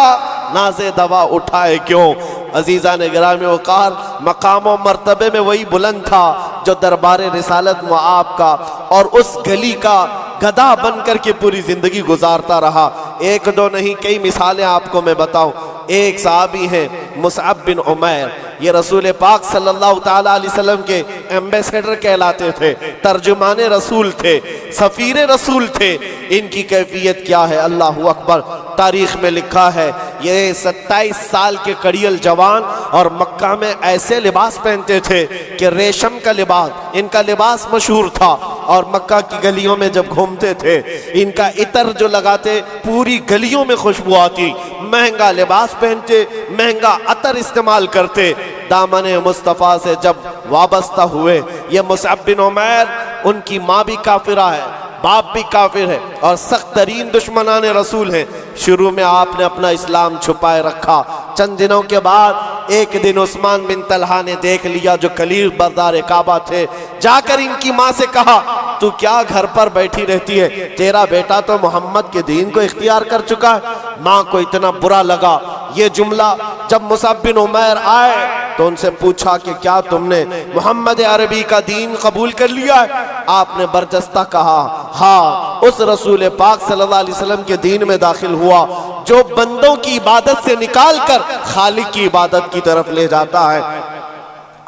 Speaker 1: नाज़े दवा उठाए क्यों। अजीज़ा ने गिरामी वक़ार, मकाम और मर्तबे में वही बुलंद था जो दरबार रिसालत में आपका और उस गली का गधा बन कर के पूरी जिंदगी गुजारता रहा। एक दो नहीं, कई मिसालें आपको मैं बताऊं। एक साहबी हैं मुसअब बिन उमैर, ये रसूल पाक सल्लल्लाहु ताला अलैहि वसल्लम के एम्बेसडर कहलाते थे, तर्जुमाने रसूल थे, सफीर रसूल थे। इनकी कैफियत क्या है? अल्लाहु अकबर। तारीख में लिखा है, ये 27 साल के कड़ियल जवान और मक्का में ऐसे लिबास पहनते थे कि रेशम का लिबास, इनका लिबास मशहूर था। और मक्का की गलियों में जब घूमते थे, इनका इतर जो लगाते, पूरी गलियों में खुशबू आती। महंगा लिबास पहनते, महंगा अतर इस्तेमाल करते। दामने मुस्तफ़ा से जब वाबस्ता हुए, ये मुसअब बिन उमैर, उनकी माँ भी काफिरा है, बाप भी काफिर है और सख्त तरीन दुश्मनाने रसूल है। शुरू में आपने अपना इस्लाम छुपाए रखा। चंद दिनों के बाद एक दिन उस्मान बिन तलहा ने देख लिया, जो कलील बरदार काबा थे, जाकर इनकी माँ से कहा, तू क्या घर पर बैठी रहती है? तेरा बेटा तो मोहम्मद के दीन को इख्तियार कर चुका है। माँ को इतना बुरा लगा, ये जुमला जब मुसअब बिन उमैर आए तो उनसे पूछा कि क्या तुमने मोहम्मद अरबी का दीन कबूल कर लिया है? आपने बरजस्ता कहा हाँ, उस रसूल पाक सल्लल्लाहु अलैहि वसल्लम के दीन में दाखिल हुआ जो बंदों की इबादत से निकाल कर खालिक की इबादत की तरफ ले जाता है।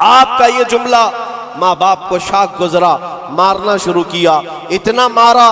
Speaker 1: आपका ये जुमला माँ बाप को शाक गुजरा, मारना शुरू किया, इतना मारा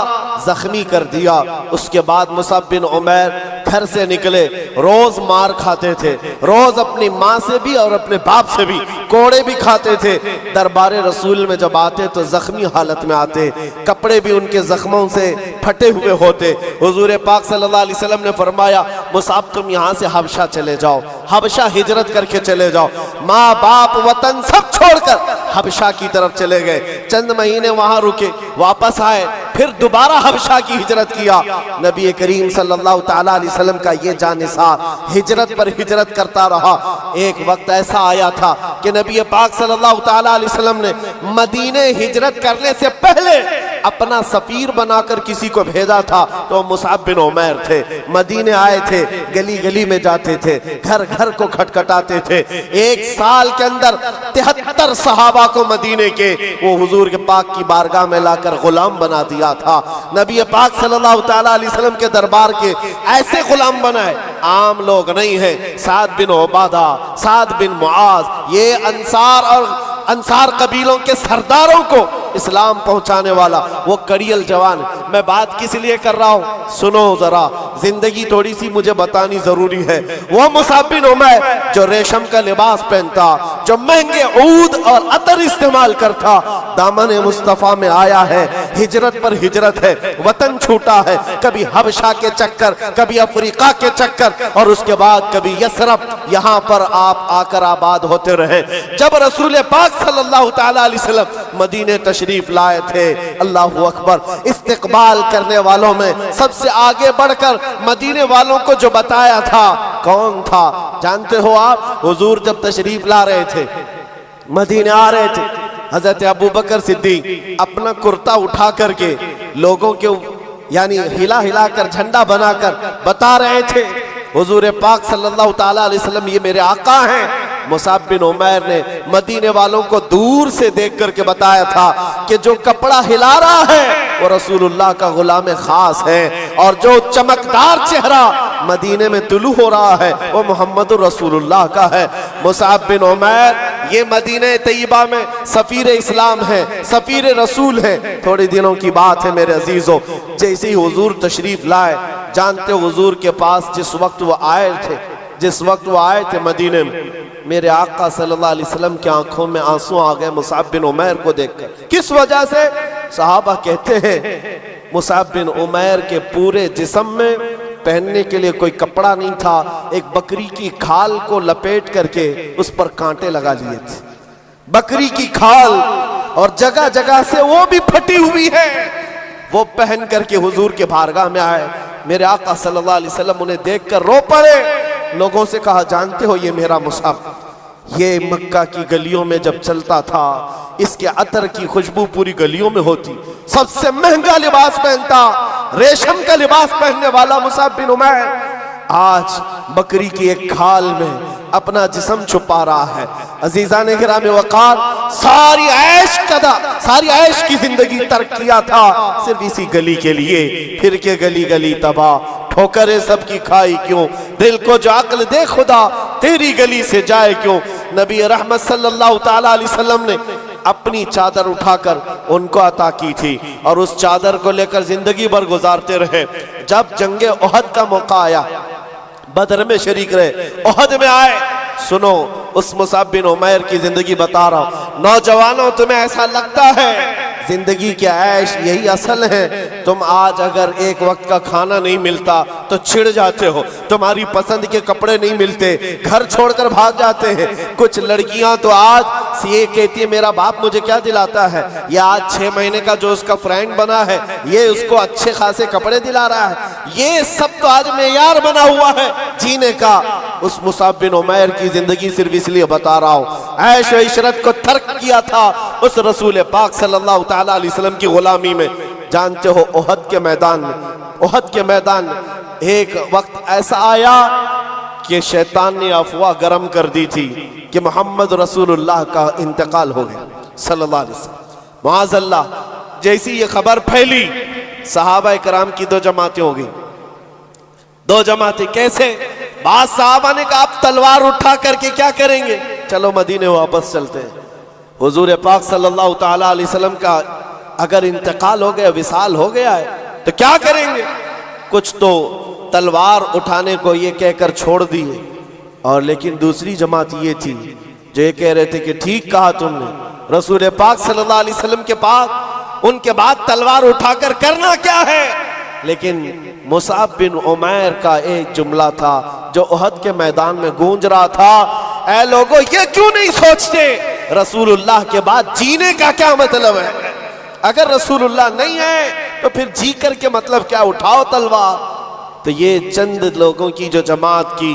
Speaker 1: जख्मी कर दिया। उसके बाद मुसअब बिन उमैर घर से निकले, रोज मार खाते थे, रोज अपनी माँ से भी और अपने बाप से भी कोड़े भी खाते थे। दरबारे रसूल में जब आते तो जख्मी हालत में आते, कपड़े भी उनके जख्मों से फटे हुए होते। हुजूर पाक सल्लल्लाहु अलैहि वसल्लम ने फरमाया मुसअब तुम यहाँ से हबशा चले जाओ, हबशा हिजरत करके चले जाओ। माँ बाप वतन सब छोड़कर हबशा की तरफ चले गए। चंद महीने वहां रुके, वापस आए, फिर दोबारा हबशा की हिजरत किया। नबी करीम सल्लल्लाहु ताला अलैहि वसल्लम का ये जानिसार हिजरत पर हिजरत करता रहा। एक वक्त ऐसा आया था कि नबी पाक सल्लल्लाहु ताला अलैहि वसल्लम ने मदीने हिजरत करने से पहले अपना सफीर बनाकर किसी को भेजा था, तो मुसअब बिन उमैर थे। मदीने आए थे, गली गली में जाते थे, घर घर को खटखटाते थे। एक साल के अंदर 73 सहाबा को मदीने के वो हुजूर के पाक की बारगाह में लाकर गुलाम बना दिया था। नबी पाक सल्लल्लाहु ताला अलैहि वसल्लम के दरबार के ऐसे गुलाम बनाए, आम लोग नहीं है। साद बिन उबादा, साद बिन मुआज, ये अंसार कबीलों के सरदारों को इस्लाम पहुंचाने वाला वो कड़ियल जवान। मैं बात किस लिए कर रहा हूं, सुनो जरा, जिंदगी थोड़ी सी मुझे बतानी जरूरी है। वो मुसअब बिन उमैर जो रेशम का लिबास पहनता, जो महंगे ऊद और अतर इस्तेमाल करता, दामन मुस्तफा में आया है, हिजरत पर हिजरत है, वतन छूटा है, कभी हबशा के चक्कर, कभी अफ्रीका के चक्कर, और उसके बाद कभी यसरब, यहाँ पर आप आकर आबाद होते रहे। जब रसूल पाक सल्लल्लाहु ताला अलैहि वसल्लम मदीने तशरीफ लाए थे, अल्लाहु अकबर, इस्तिकबाल करने वालों में सबसे आगे बढ़कर मदीने वालों को जो बताया था कौन था जानते हो आप? हुजूर जब तशरीफ ला रहे थे, मदीने आ रहे थे, हजरत अबू बकर सिद्दीक अपना कुर्ता उठा करके लोगों के यानी हिला हिला कर झंडा बनाकर बता रहे थे हुजूर पाक सल्लल्लाहु ताला अलैहि वसल्लम ये मेरे आका हैं। मुसअब बिन उमैर ने मदीने वालों को दूर से देख करके बताया था कि जो कपड़ा हिला रहा है वो रसूलुल्लाह का गुलाम खास है, और जो चमकदार चेहरा मदीने में तुलू हो रहा है वो मोहम्मद रसूलुल्लाह का है। मुसअब बिन उमैर ये मदीने तैयबा में सफीर इस्लाम है, सफीर रसूल है। थोड़े दिनों की बात है मेरे अजीजों, जैसे ही हुजूर तशरीफ लाए, जानते हो हुजूर के पास जिस वक्त वो आए थे मदीने में, मेरे आका सल्लल्लाहु अलैहि वसल्लम की आंखों में आंसू आ गए मुसअब बिन उमैर को देखकर। किस वजह से? सहाबा कहते हैं मुसअब बिन उमैर के पूरे जिस्म में पहनने के लिए कोई कपड़ा नहीं था, एक बकरी की खाल को लपेट करके उस पर कांटे लगा लिए थे। बकरी की खाल, और जगह जगह से वो भी फटी हुई है, वो पहन करके हुजूर के बारगाह में आए। मेरे आका सल्लल्लाहु अलैहि वसल्लम उन्हें देखकर रो पड़े। लोगों से कहा जानते हो ये मेरा मुसअब, ये मक्का की गलियों में जब चलता था, इसके अतर की खुशबू पूरी गलियों में होती, सबसे महंगा लिबास पहनता, रेशम का लिबास पहनने वाला मुसअब बिन उमैर आज बकरी की एक खाल में अपना जिस्म छुपा रहा है। अजीजान गिरामी वक़ार, सारी ऐश की जिंदगी तर्क किया था सिर्फ इसी गली के लिए। फिर के गली गली तबाह, ठोकरें सबकी खाई क्यों, दिल को जो अक्ल दे खुदा तेरी गली से जाए क्यों। नबी रहमत सल्लल्लाहु ताला अलैहि वसल्लम ने अपनी चादर उठाकर उनको अता की थी, और उस चादर को लेकर जिंदगी भर गुजारते रहे। जब जंगे ओहद का मौका आया, बदर में शरीक रहे, ओहद में आए, सुनो उस मुसअब बिन उमैर की जिंदगी बता रहा हूं। नौजवानों, तुम्हें ऐसा लगता है जिंदगी की ऐश यही असल है? तुम आज अगर एक वक्त का खाना नहीं मिलता तो चिढ़ जाते हो, तुम्हारी पसंद के कपड़े नहीं मिलते, घर छोड़कर भाग जाते हैं। कुछ लड़कियां तो आज ये कहती है मेरा बाप मुझे क्या दिलाता है, ये आज 6 महीने का जो उसका फ्रेंड बना है ये उसको अच्छे खासे कपड़े दिला रहा है। ये सब तो आज मेयार बना हुआ है जीने का। उस मुसअब बिन उमैर की जिंदगी सिर्फ इसलिए बता रहा हूं, ऐश व इशरत को तर्क किया था उस रसूल पाक सल्लल्लाहु ताला अलैहि वसल्लम की गुलामी में। जानते हो ओहद के मैदान में एक वक्त ऐसा आया कि शैतान ने अफवाह गरम कर दी थी कि मोहम्मद रसूलुल्लाह का इंतकाल हो गया सल्लल्लाहु अलैहि वसल्लम। माअज़ल्लाह, जैसी ये खबर फैली, सहाबा इकराम की दो जमातें हो गई। दो जमातें कैसे? बाद सहाबा ने कहा आप तलवार उठा करके क्या करेंगे, चलो मदीने वापस चलते हैं। हुजूर पाक सल्लल्लाहु ताला अलैहि वसल्लम का अगर इंतकाल हो गया, विसाल हो गया है, तो क्या करेंगे? कुछ तो तलवार उठाने को ये कहकर छोड़ दिए, और लेकिन दूसरी जमात ये थी जो ये कह रहे थे कि ठीक कहा तुमने, रसूल पाक सल्लल्लाहु अलैहि वसल्लम के पास उनके बाद तलवार उठाकर करना क्या है। लेकिन मुसाब बिन उमैर का एक जुमला था जो उहद के मैदान में गूंज रहा था, ऐ लोगों, ये क्यों नहीं सोचते रसूलुल्लाह के बाद जीने का क्या मतलब है? अगर रसूलुल्लाह नहीं है तो फिर जी कर के मतलब क्या, उठाओ तलवार। तो ये चंद लोगों की जो जमात की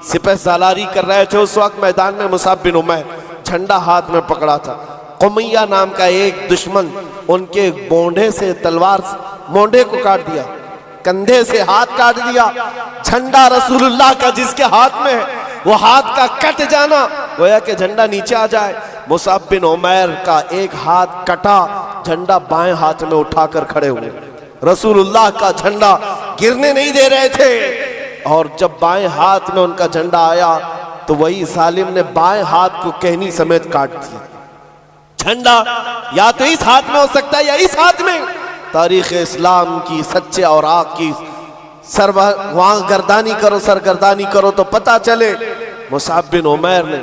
Speaker 1: सिपह सालारी कर रहे थे उस वक्त मैदान में, मुसाब बिन उमैर झंडा हाथ में पकड़ा था। कुमैया नाम का एक दुश्मन उनके मोंढे से तलवार, मोंढे को काट दिया, कंधे से हाथ काट दिया। झंडा रसूलुल्लाह का जिसके हाथ में है, वो हाथ का कट जाना, गोया कि झंडा नीचे आ जाए। मुसाब बिन उमैर का एक हाथ कटा, झंडा बाएं हाथ में उठाकर खड़े हुए। रसूलुल्लाह का झंडा गिरने नहीं दे रहे थे, और जब बाएं हाथ में उनका झंडा आया तो वही सालिम ने बाएं हाथ को कहनी समेत काट दिया। झंडा या तो इस हाथ में हो सकता है या इस हाथ में। तारीख इस्लाम की सच्चे और आग की वहां गर्दानी करो, सरगर्दानी करो तो पता चले मुसाब बिन उमैर ने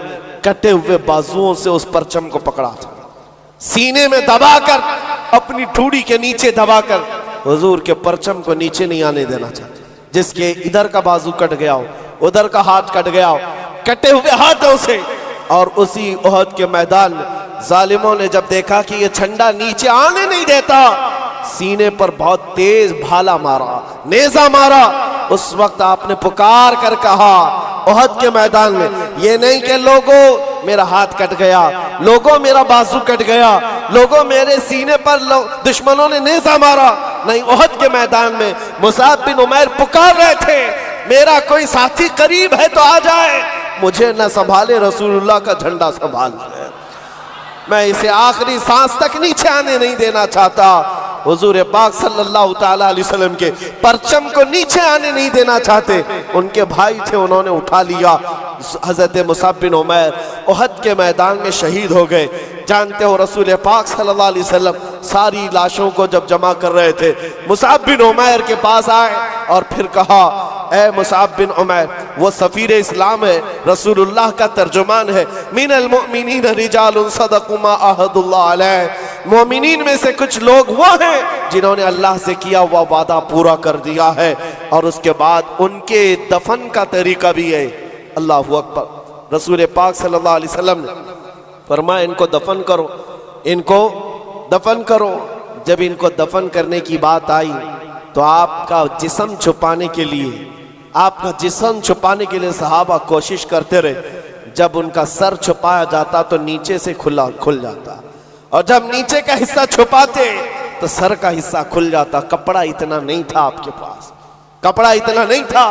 Speaker 1: कटे हुए बाजुओं से उस परचम को पकड़ा था, सीने में दबाकर, अपनी ठूड़ी के नीचे दबाकर हुजूर के परचम को नीचे नहीं आने देना चाहते। जिसके इधर का बाजू कट गया हो, उधर का हाथ कट गया हो, कटे हुए हाथों से। और उसी उहद के मैदान में जालिमों ने जब देखा कि ये झंडा नीचे आने नहीं देता, सीने पर बहुत तेज भाला मारा, नेजा मारा। उस वक्त आपने पुकार कर कहा उहद के मैदान में, ये नहीं कि लोगों मेरा हाथ कट गया, लोगों मेरा बाजू कट गया, लोगों मेरे सीने पर दुश्मनों ने नेजा मारा। नहीं, उहद के मैदान में मुसाब बिन उमैर पुकार रहे थे, मेरा कोई साथी करीब है तो आ जाए, मुझे न संभाले रसूलुल्लाह का झंडा संभाल ले, मैं इसे आखिरी सांस तक नीचे आने नहीं देना चाहता। हुजूर पाक सल्लल्लाहु ताला अलैहि वसल्लम के परचम को नीचे आने नहीं देना चाहते। उनके भाई थे, उन्होंने उठा लिया। हजरत मुसाब बिन उमैर उहद के मैदान में शहीद हो गए। जानते हो रसूल पाक सल्लल्लाहु अलैहि वसल्लम सारी लाशों को जब जमा कर रहे थे, मुसाब बिन उमैर के पास आए और फिर कहा, ए मुसाब बिन उमैर, वो सफीर इस्लाम है, रसूलुल्लाह का तर्जुमान है। मिनल मुमिनीन रिजालुन सदक़ू मा अहदुल्लाह अलैह, मोमिनीन में से कुछ लोग वो हैं जिन्होंने अल्लाह से किया हुआ वादा पूरा कर दिया है। और उसके बाद उनके दफन का तरीका भी है। अल्लाहु अकबर। रसूल पाक सल्लल्लाहु अलैहि वसल्लम ने फरमाया, इनको दफन करो, इनको दफन करो। जब इनको दफन करने की बात आई तो आपका जिस्म छुपाने के लिए, आपका जिस्म छुपाने के लिए सहाबा कोशिश करते रहे। जब उनका सर छुपाया जाता तो नीचे से खुल जाता, और जब नीचे का हिस्सा छुपाते तो सर का हिस्सा खुल जाता। कपड़ा इतना नहीं था आपके पास, कपड़ा इतना नहीं था।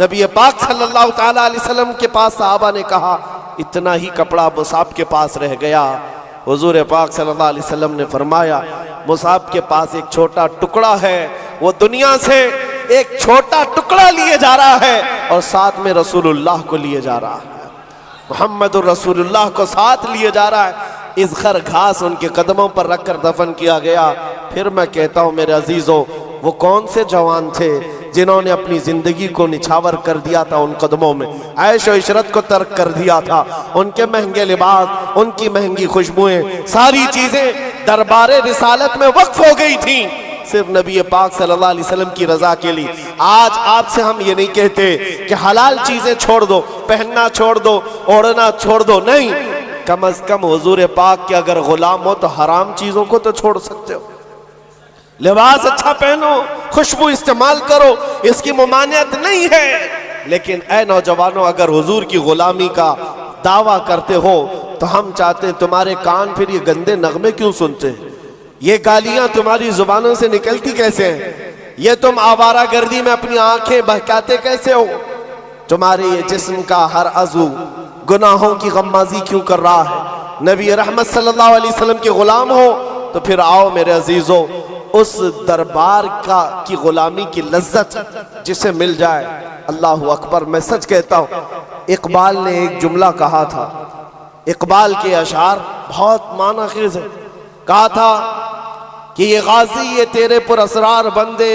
Speaker 1: नबी पाक सल्लल्लाहु ताला अलैहि वसल्लम के पास सहाबा ने कहा, इतना ही कपड़ा मुसाब के पास रह गया। हुजूर पाक सल्लल्लाहु अलैहि वसल्लम ने फरमाया, मुसाब के पास एक छोटा टुकड़ा है, वो दुनिया से एक छोटा टुकड़ा लिए जा रहा है और साथ में रसूलुल्लाह को लिए जा रहा है, मुहम्मदुर रसूलुल्लाह को साथ लिए जा रहा है। इस घर घास उनके कदमों पर रखकर दफन किया गया। फिर मैं कहता हूँ मेरे अजीजों, वो कौन से जवान थे जिन्होंने अपनी जिंदगी को निछावर कर दिया था उन कदमों में, ऐश और इशरत को तर्क कर दिया था। उनके महंगे लिबास, उनकी महंगी खुशबुएं, सारी चीजें दरबारे रिसालत में वक्फ हो गई थी सिर्फ नबी पाक सल्लल्लाहु अलैहि वसल्लम की रजा के लिए। आज आपसे हम ये नहीं कहते कि हलाल चीजें छोड़ दो, पहनना छोड़ दो, ओढ़ना छोड़ दो, नहीं, कम अज कम हुजूर पाक के अगर गुलाम हो तो हराम चीजों को तो छोड़ सकते हो। लिबास अच्छा पहनो, खुशबू इस्तेमाल करो, इसकी ममानियत नहीं है। लेकिन ऐ नौजवानों, अगर हुजूर की गुलामी का दावा करते हो तो हम चाहते हैं तुम्हारे कान फिर ये गंदे नगमे क्यों सुनते हैं, ये गालियां तुम्हारी जुबानों से निकलती कैसे हैं, ये तुम आवारागर्दी में अपनी आंखें बहकाते कैसे हो। तुम्हारे ये जिस्म का हर अज़ू गुनाहों की गम्माज़ी क्यों कर रहा है? नबी रहमत सल्लल्लाहु अलैहि वसल्लम के गुलाम हो तो फिर आओ मेरे अजीजों, उस दरबार का की गुलामी की लज्जत जिसे मिल जाए। अल्लाह अकबर। मैं सच कहता हूँ, इकबाल ने एक जुमला कहा था, इकबाल के अशार बहुत मानाखेज है। कहा था कि ये गाजी ये तेरे पुरअसरार बंदे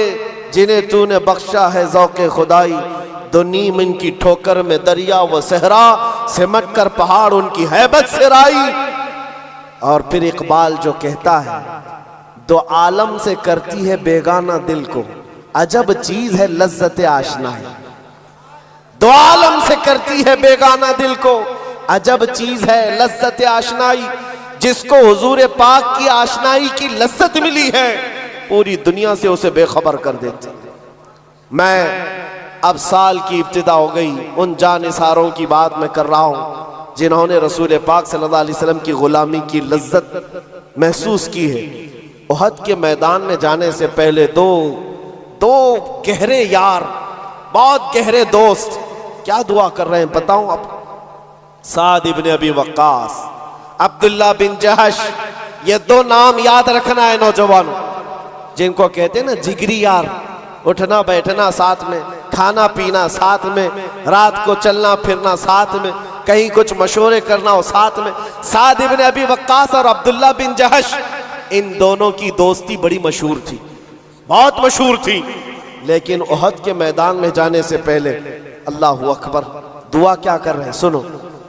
Speaker 1: जिन्हें तूने बख्शा है ज़ौक़े खुदाई, दो नीम इनकी ठोकर में दरिया व सहरा, सिमट कर पहाड़ उनकी हैबत से राई। और फिर इकबाल जो कहता है, दो आलम से करती है बेगाना दिल को, अजब चीज है लज्जत आशनाई। दो आलम से करती है बेगाना दिल को, अजब चीज है लज्जत आशनाई। जिसको हुजूर पाक की आशनाई की लज्जत मिली है, पूरी दुनिया से उसे बेखबर कर देती। मैं अब साल की इब्तिदा हो गई, उन जानिसारों की बात मैं कर रहा हूं जिन्होंने रसूल पाक सल्लल्लाहु अलैहि वसल्लम की गुलामी की लज्जत महसूस की है। उहद के मैदान में जाने से पहले दो गहरे यार, बहुत गहरे दोस्त क्या दुआ कर रहे हैं बताऊं आप? साद इब्न अबी वक्कास, अब्दुल्ला बिन जहश, ये दो नाम याद रखना है नौजवानों, जिनको कहते हैं ना जिगरी यार। उठना बैठना साथ में, खाना पीना साथ में, रात को चलना फिरना साथ में, कहीं कुछ मशवरे करना हो साथ में। साद इब्न अबी वक्कास और अब्दुल्ला बिन जहश, इन दोनों की दोस्ती बड़ी मशहूर थी, बहुत मशहूर थी। लेकिन उहद के मैदान में जाने से पहले अल्लाह अकबर दुआ क्या कर रहे हैं सुनो।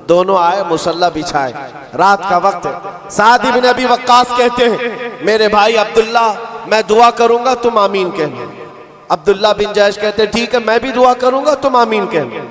Speaker 1: दोनों आए, मुसल्ला बिछाए, रात का वक्त है। साद इब्न अबी वक्कास कहते हैं, मेरे भाई अब्दुल्ला मैं दुआ करूंगा तुम आमीन कहना। अब्दुल्ला बिन जहश कहते ठीक है मैं भी दुआ करूंगा तुम आमीन कहना।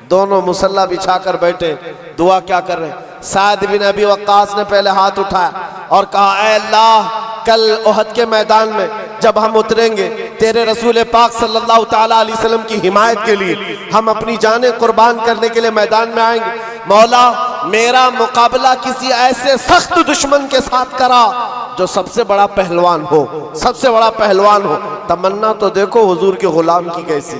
Speaker 1: दोनों मुसल्ला बिछाकर बैठे, दुआ क्या कर रहे हैं? साद बिन अबी वक्कास ने पहले हाथ उठाया और कहा, ऐ अल्लाह, कल उहद के मैदान में जब हम उतरेंगे तेरे रसूल पाक सल्लल्लाहु ताला अलैहि वसल्लम की हिमायत के लिए, हम अपनी जानें कुर्बान करने के लिए मैदान में आएंगे। मौला मेरा मुकाबला किसी ऐसे सख्त दुश्मन के साथ करा जो सबसे बड़ा पहलवान हो, सबसे बड़ा पहलवान हो। तमन्ना तो देखो हुजूर के गुलाम की कैसी,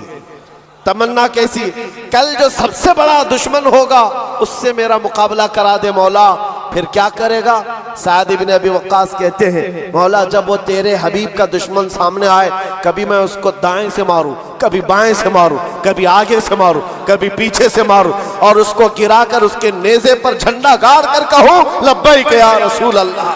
Speaker 1: तमन्ना कैसी। कल जो सबसे बड़ा दुश्मन होगा उससे मेरा मुकाबला करा दे मौला। फिर क्या करेगा? साद इब्न अबी वक्कास कहते हैं, मौला जब वो तेरे हबीब का दुश्मन सामने आए, कभी मैं उसको दाएं से मारूं, कभी बाएं से मारूं, कभी आगे से मारूं, कभी पीछे से मारूं, और उसको गिराकर उसके नेज़े पर झंडा गाड़ कर कहूं लब्बैक या रसूल अल्लाह,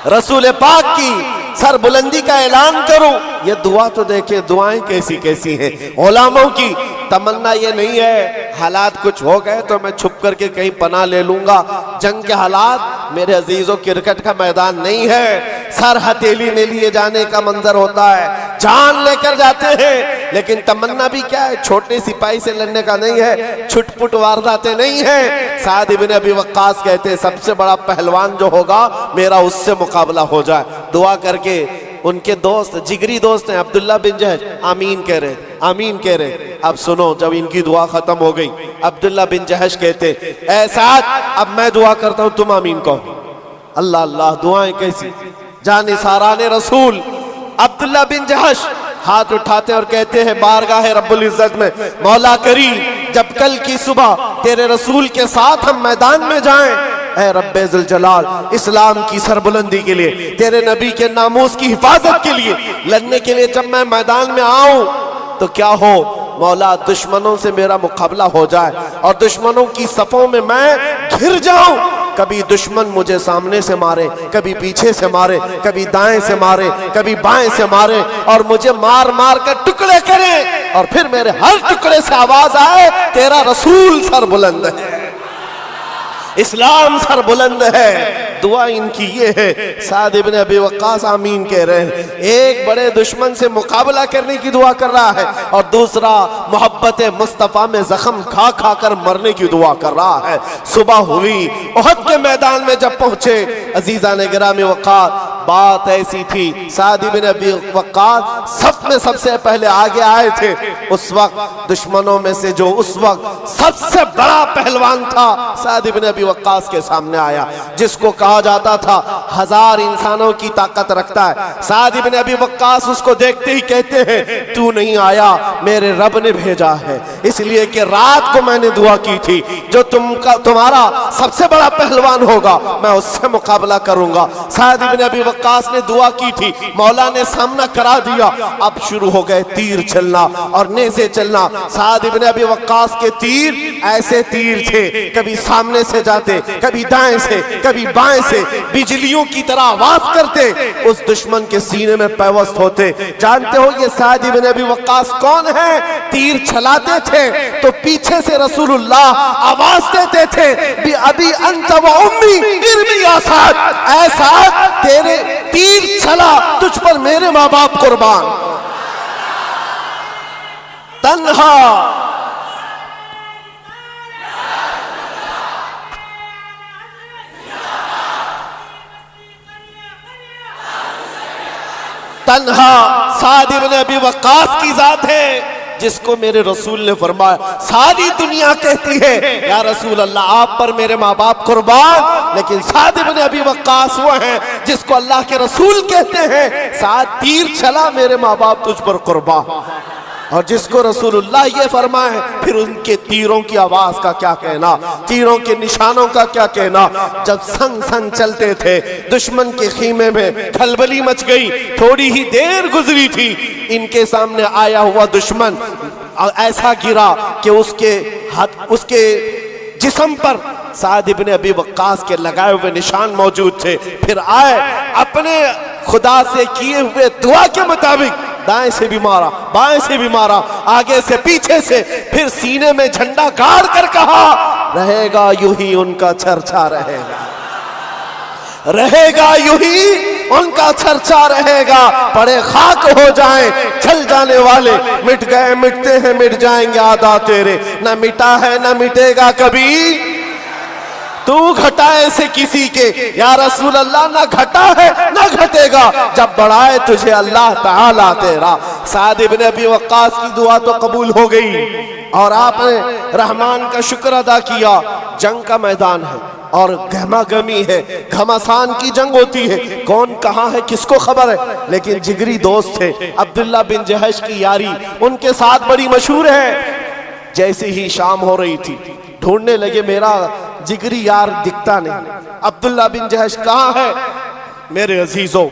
Speaker 1: रसूल पाक की सर बुलंदी का ऐलान करूं। ये दुआ तो देखे, दुआएं कैसी कैसी हैं। उलमाओं की तमन्ना ये नहीं है हालात कुछ हो गए तो मैं छुप करके कहीं पनाह ले लूंगा। जंग के हालात मेरे अजीजों क्रिकेट का मैदान नहीं है, सर हथेली में लिए जाने का मंजर होता है, जान लेकर जाते हैं। लेकिन तमन्ना भी क्या है, छोटे सिपाही से लड़ने का नहीं है, छुटपुट वारदातें नहीं है। साद इब्न अबी वक्कास कहते हैं सबसे बड़ा पहलवान जो होगा मेरा उससे मुकाबला हो जाए। दुआ करके उनके दोस्त, जिगरी दोस्त हैं अब्दुल्ला बिन जहश, आमीन कह रहे, आमीन कह रहे। अब सुनो, जब इनकी दुआ खत्म हो गई, अब्दुल्ला बिन जहश कहते ऐ साद, अब मैं दुआ करता हूं तुम आमीन कहो। अल्लाह अल्लाह, दुआएं कैसी, जानिसाराने रसूल। अब्दुल्ला बिन जहश हाथ उठाते और कहते हैं बारगाह रब्बुल इज्जत में, मौला करीम जब कल की सुबह तेरे रसूल के साथ हम मैदान में जाएं, ऐ रब्बे जुल जलाल, इस्लाम की सरबुलंदी के लिए, तेरे नबी के नामूस की हिफाजत के लिए, लड़ने के लिए जब मैं मैदान में आऊं तो क्या हो मौला, दुश्मनों से मेरा मुकाबला हो जाए और दुश्मनों की सफों में मैं घिर जाऊं। कभी दुश्मन मुझे सामने से मारे, कभी पीछे से मारे, कभी दाएं से मारे, कभी बाएं से मारे, और मुझे मार मार कर टुकड़े करे, और फिर मेरे हर टुकड़े से आवाज आए तेरा रसूल सर बुलंद है, इस्लाम सर बुलंद है। दुआ इनकी ये है। साद इब्न अबी वक्कास आमीन कह रहे हैं। एक बड़े दुश्मन से मुकाबला करने की दुआ कर रहा है और दूसरा मोहब्बत मुस्तफ़ा में जख्म खा खा कर मरने की दुआ कर रहा है। सुबह हुई, उहद के मैदान में जब पहुंचे, अजीज़ान गिरामी वक़ार बात ऐसी थी, साद इब्न अबी वक्कास सब में सबसे पहले आगे आए थे। उस वक्त दुश्मनों में से जो उस वक्त सबसे बड़ा पहलवान था, साद इब्न अबी वक्कास के सामने आया, जिसको कहा जाता था 1000 इंसानों की ताकत रखता है। साद इब्न अबी वक्कास उसको देखते ही कहते हैं, तू नहीं आया, मेरे रब ने भेजा है, इसलिए कि रात को मैंने दुआ की थी, जो तुम्हारा सबसे बड़ा पहलवान होगा मैं उससे मुकाबला करूंगा। साद इब्न अबी वक्कास ने दुआ की थी, मौला ने सामना करा दिया। अब शुरू हो गए तीर चलना और नेज़े चलना। साद इब्न अबी वक्कास के तीर ऐसे तीर थे, कभी सामने से जाते, कभी दाएं से, कभी बाएं से, बिजलियों की तरह आवाज करते, उस दुश्मन के सीने में पैवस्त होते। जानते हो ये साद इब्न अबी वक्कास कौन है? तीर चलाते थे तो पीछे से रसूलुल्लाह आवाज देते थे, बी अबी अंत व उम्मी इरमी या साद, ऐसा तेरे तीर चला, तुझ पर मेरे माँ बाप कुर्बान। तन्हा तन्हा साद इब्न अबी वक्कास की जात है, जिसको मेरे रसूल ने फरमाया, सारी दुनिया कहती है या रसूल अल्लाह आप पर मेरे माँ बाप कुर्बान, लेकिन साद इब्न अबी वक्कास वो हैं जिसको अल्लाह के रसूल कहते हैं, साद तीर चला मेरे माँ बाप तुझ पर कुर्बान। और जिसको रसूलुल्लाह ये फरमाए, फिर उनके तीरों की आवाज का क्या कहना, तीरों के निशानों का क्या कहना। जब संग संग चलते थे, दुश्मन के खीमे में खलबली मच गई। थोड़ी ही देर गुजरी थी, इनके सामने आया हुआ दुश्मन ऐसा गिरा कि उसके जिस्म पर साद इब्न अबी वक्कास के लगाए हुए निशान मौजूद थे। फिर आए, अपने खुदा से किए हुए दुआ के मुताबिक दाएं से भी मारा, बाएं से भी मारा, आगे से पीछे से, फिर सीने में झंडा गाड़ कर कहा, रहेगा यूं ही उनका चर्चा रहेगा, रहेगा यूं ही उनका चर्चा रहेगा। पड़े खाक हो जाएं चल जाने वाले, मिट गए मिटते हैं मिट जाएंगे आदा तेरे, न मिटा है न मिटेगा कभी तू घटाए से किसी के, या रसूल अल्लाह ना घटा है ना घटेगा जब बढ़ाए तुझे अल्लाह ताला तेरा। साद इब्न अबी वक्कास की दुआ तो कबूल हो गई और आपने रहमान का शुक्र अदा किया। जंग का मैदान है और गहमागमी है, घमासान की जंग होती है, कौन कहाँ है किसको खबर है, लेकिन जिगरी दोस्त थे। अब्दुल्ला बिन जहश की यारी उनके साथ बड़ी मशहूर है। जैसे ही शाम हो रही थी, ढूंढने लगे मेरा जिगरी यार दिखता नहीं, अब्दुल्ला बिन जहश कहाँ है। मेरे अजीजों,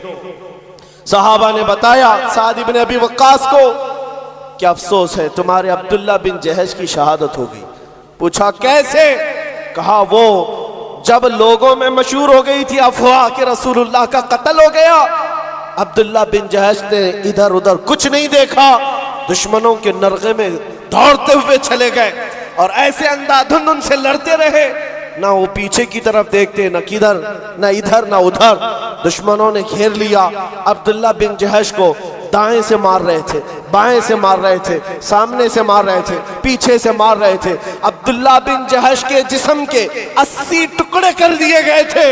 Speaker 1: सहाबा ने बताया साद इब्न अबी वक्कास को कि अफसोस है तुम्हारे अब्दुल्ला बिन जहश की शहादत हो गई। पूछा कैसे? कहा वो जब लोगों में मशहूर हो गई थी अफवाह कि रसूलुल्लाह का कत्ल हो गया, अब्दुल्ला बिन जहश ने इधर उधर कुछ नहीं देखा, दुश्मनों के नरगे में दौड़ते हुए चले गए और ऐसे अंधाधुंध उनसे लड़ते रहे। ना वो पीछे की तरफ देखते, न किधर, न इधर न उधर। दुश्मनों ने घेर लिया। अब्दुल्ला बिन जहश को दाएं से मार रहे थे, बाएं से मार रहे थे, सामने से मार रहे थे, पीछे से मार रहे थे। अब्दुल्ला बिन जहश के जिस्म के 80 टुकड़े कर दिए गए थे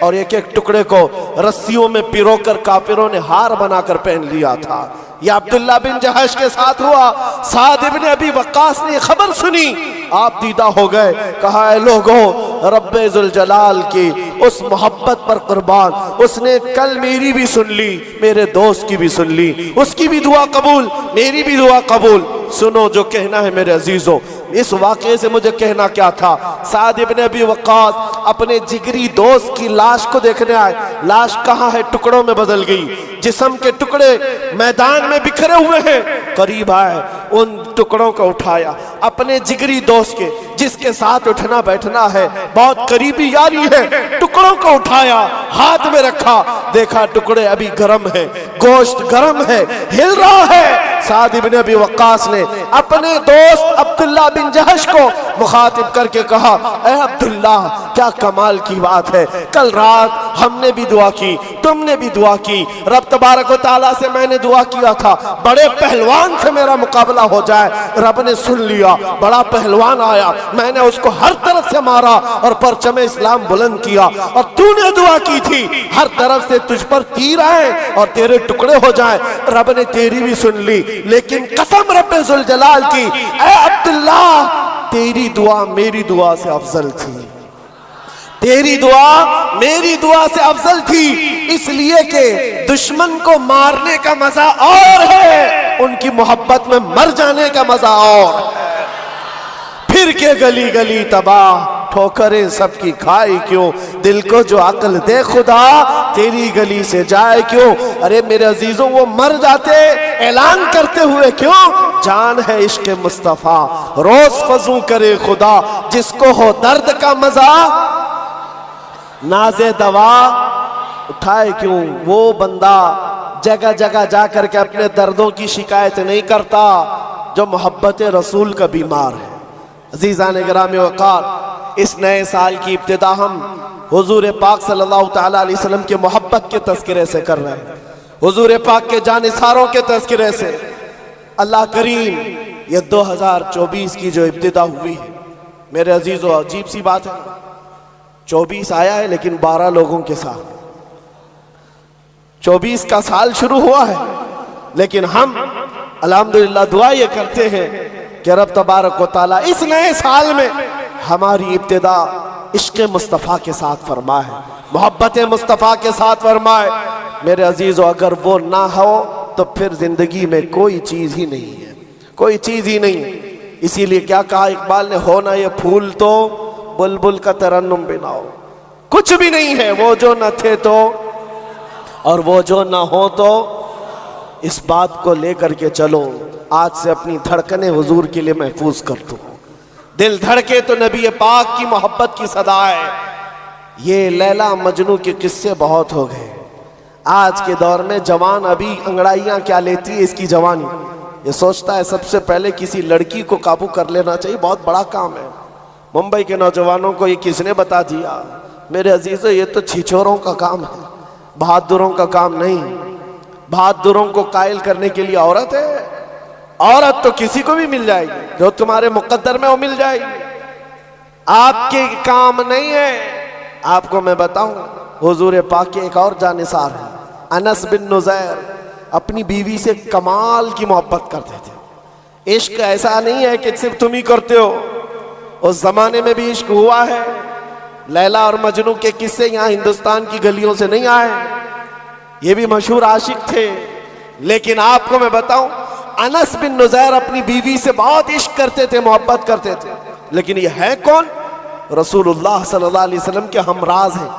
Speaker 1: और एक एक टुकड़े को रस्सियों में पिरोकर काफिरों ने हार बनाकर पहन लिया था। यह अब्दुल्ला बिन जहश के साथ हुआ। साद इब्न अबी वक्कास ने खबर सुनी, आप दीदा हो गए। कहा है लोगों, रब्बे जुल जलाल की उस मोहब्बत पर कुर्बान, उसने कल मेरी भी सुन ली, मेरे दोस्त की भी सुन ली, उसकी भी दुआ कबूल, मेरी भी दुआ कबूल। सुनो जो कहना है मेरे अजीजों, इस वाक़े से मुझे कहना क्या था। साद इब्न अबी वक्कास अपने जिगरी दोस्त की लाश को देखने आए। लाश कहाँ है? टुकड़ों में बदल गई, जिस्म के टुकड़े मैदान में बिखरे हुए हैं। करीब आए, उन टुकड़ों को उठाया, अपने जिगरी दोस्त के जिसके साथ उठना बैठना है, बहुत करीबी यारी है, टुकड़ों को उठाया, हाथ में रखा, देखा टुकड़े अभी गर्म है, गोश्त गर्म है, हिल रहा है। साद इब्न अबी वक्कास ने अपने दोस्त अब्दुल्ला बिन जहश को मुखातिब करके कहा, ऐ अब्दुल्ला, क्या कमाल की बात है। कल रात हमने भी दुआ की, तुमने भी दुआ की, रब तबारक व तआला से मैंने दुआ किया था बड़े पहलवान से मेरा मुकाबला हो जाए, रब ने सुन लिया। बड़ा पहलवान आया, मैंने उसको हर तरफ से मारा और परचम इस्लाम बुलंद किया। और तूने दुआ की थी हर तरफ से तुझ पर तीर आए और तेरे टुकड़े हो जाए, रब ने तेरी भी सुन ली। लेकिन कसम रब्बे जुल जलाल की, ऐ अब्दुल्ला तेरी दुआ मेरी दुआ से अफजल थी, तेरी दुआ मेरी दुआ से अफजल थी। इसलिए कि दुश्मन को मारने का मजा और है, उनकी मोहब्बत में मर जाने का मजा और है। फिर के गली गली तबाह, ठोकरें सबकी खाई क्यों, दिल को जो अक्ल दे खुदा तेरी गली से जाए क्यों। अरे मेरे अजीजों वो मर जाते ऐलान करते हुए क्यों, जान है इश्क मुस्तफा रोज फजू करे खुदा, जिसको हो दर्द का मजा नाज़े दवा उठाए क्यों। वो बंदा जगह जगह जा करके अपने दर्दों की शिकायत नहीं करता जो मोहब्बत रसूल का बीमार है। अज़ीज़ान गिरामी वक़ार, इस नए साल की इब्तिदा हम हुजूर पाक सल्लल्लाहु तआला अलैहि वसल्लम के मोहब्बत के तज़किरे से कर रहे हैं, हुजूर पाक के जानिसारों के तज़किरे से। अल्लाह करीम ये 2024 की जो इब्तिदा हुई है मेरे अजीज़ों, अजीब सी बात है, 24 आया है लेकिन 12 लोगों के साथ 24 का साल शुरू हुआ है। लेकिन हम अल्हम्दुलिल्लाह दुआ ये करते हैं कि रब तबारक व तआला इस नए साल में हमारी इब्तिदा इश्क़ मुस्तफ़ा के साथ फरमाए, मोहब्बत मुस्तफ़ा के साथ फरमाए। मेरे अजीज़ों, अगर वो ना हो तो फिर जिंदगी में कोई चीज़ ही नहीं है, कोई चीज़ ही नहीं है। इसीलिए क्या कहा इकबाल ने, हो ना ये फूल तो बुलबुल का तरन्नुम भी ना हो, कुछ भी नहीं है वो जो न थे तो और वो जो ना हो तो। इस बात को लेकर के चलो, आज से अपनी धड़कने हुजूर के लिए महफूज कर दो। दिल धड़के तो नबी पाक की मोहब्बत की सदा है। ये लैला मजनू के किस्से बहुत हो गए। आज के दौर में जवान अभी अंगड़ाइयाँ क्या लेती है इसकी जवानी, ये सोचता है सबसे पहले किसी लड़की को काबू कर लेना चाहिए, बहुत बड़ा काम है। मुंबई के नौजवानों को ये किसने बता दिया? मेरे अजीजों, ये तो छिछोरों का काम है, बहादुरों का काम नहीं। बहादुरों को कायल करने के लिए औरत है, औरत तो किसी को भी मिल जाएगी, जो तुम्हारे मुकद्दर में वो मिल जाएगी, आपके काम नहीं है। आपको मैं बताऊं, हुजूर पाक के एक और जानिसार है, अनस बिन नुज़ैर, अपनी बीवी से कमाल की मोहब्बत करते थे। इश्क ऐसा नहीं है कि सिर्फ तुम ही करते हो, उस जमाने में भी इश्क हुआ है। लैला और मजनू के किस्से यहाँ हिंदुस्तान की गलियों से नहीं आए, ये भी मशहूर आशिक थे। लेकिन आपको मैं बताऊं, अनस बिन नुज़ैर अपनी बीवी से बहुत इश्क करते थे, मोहब्बत करते थे। लेकिन ये है कौन? रसूलुल्लाह सल्लल्लाहु अलैहि वसल्लम के हमराज हैं।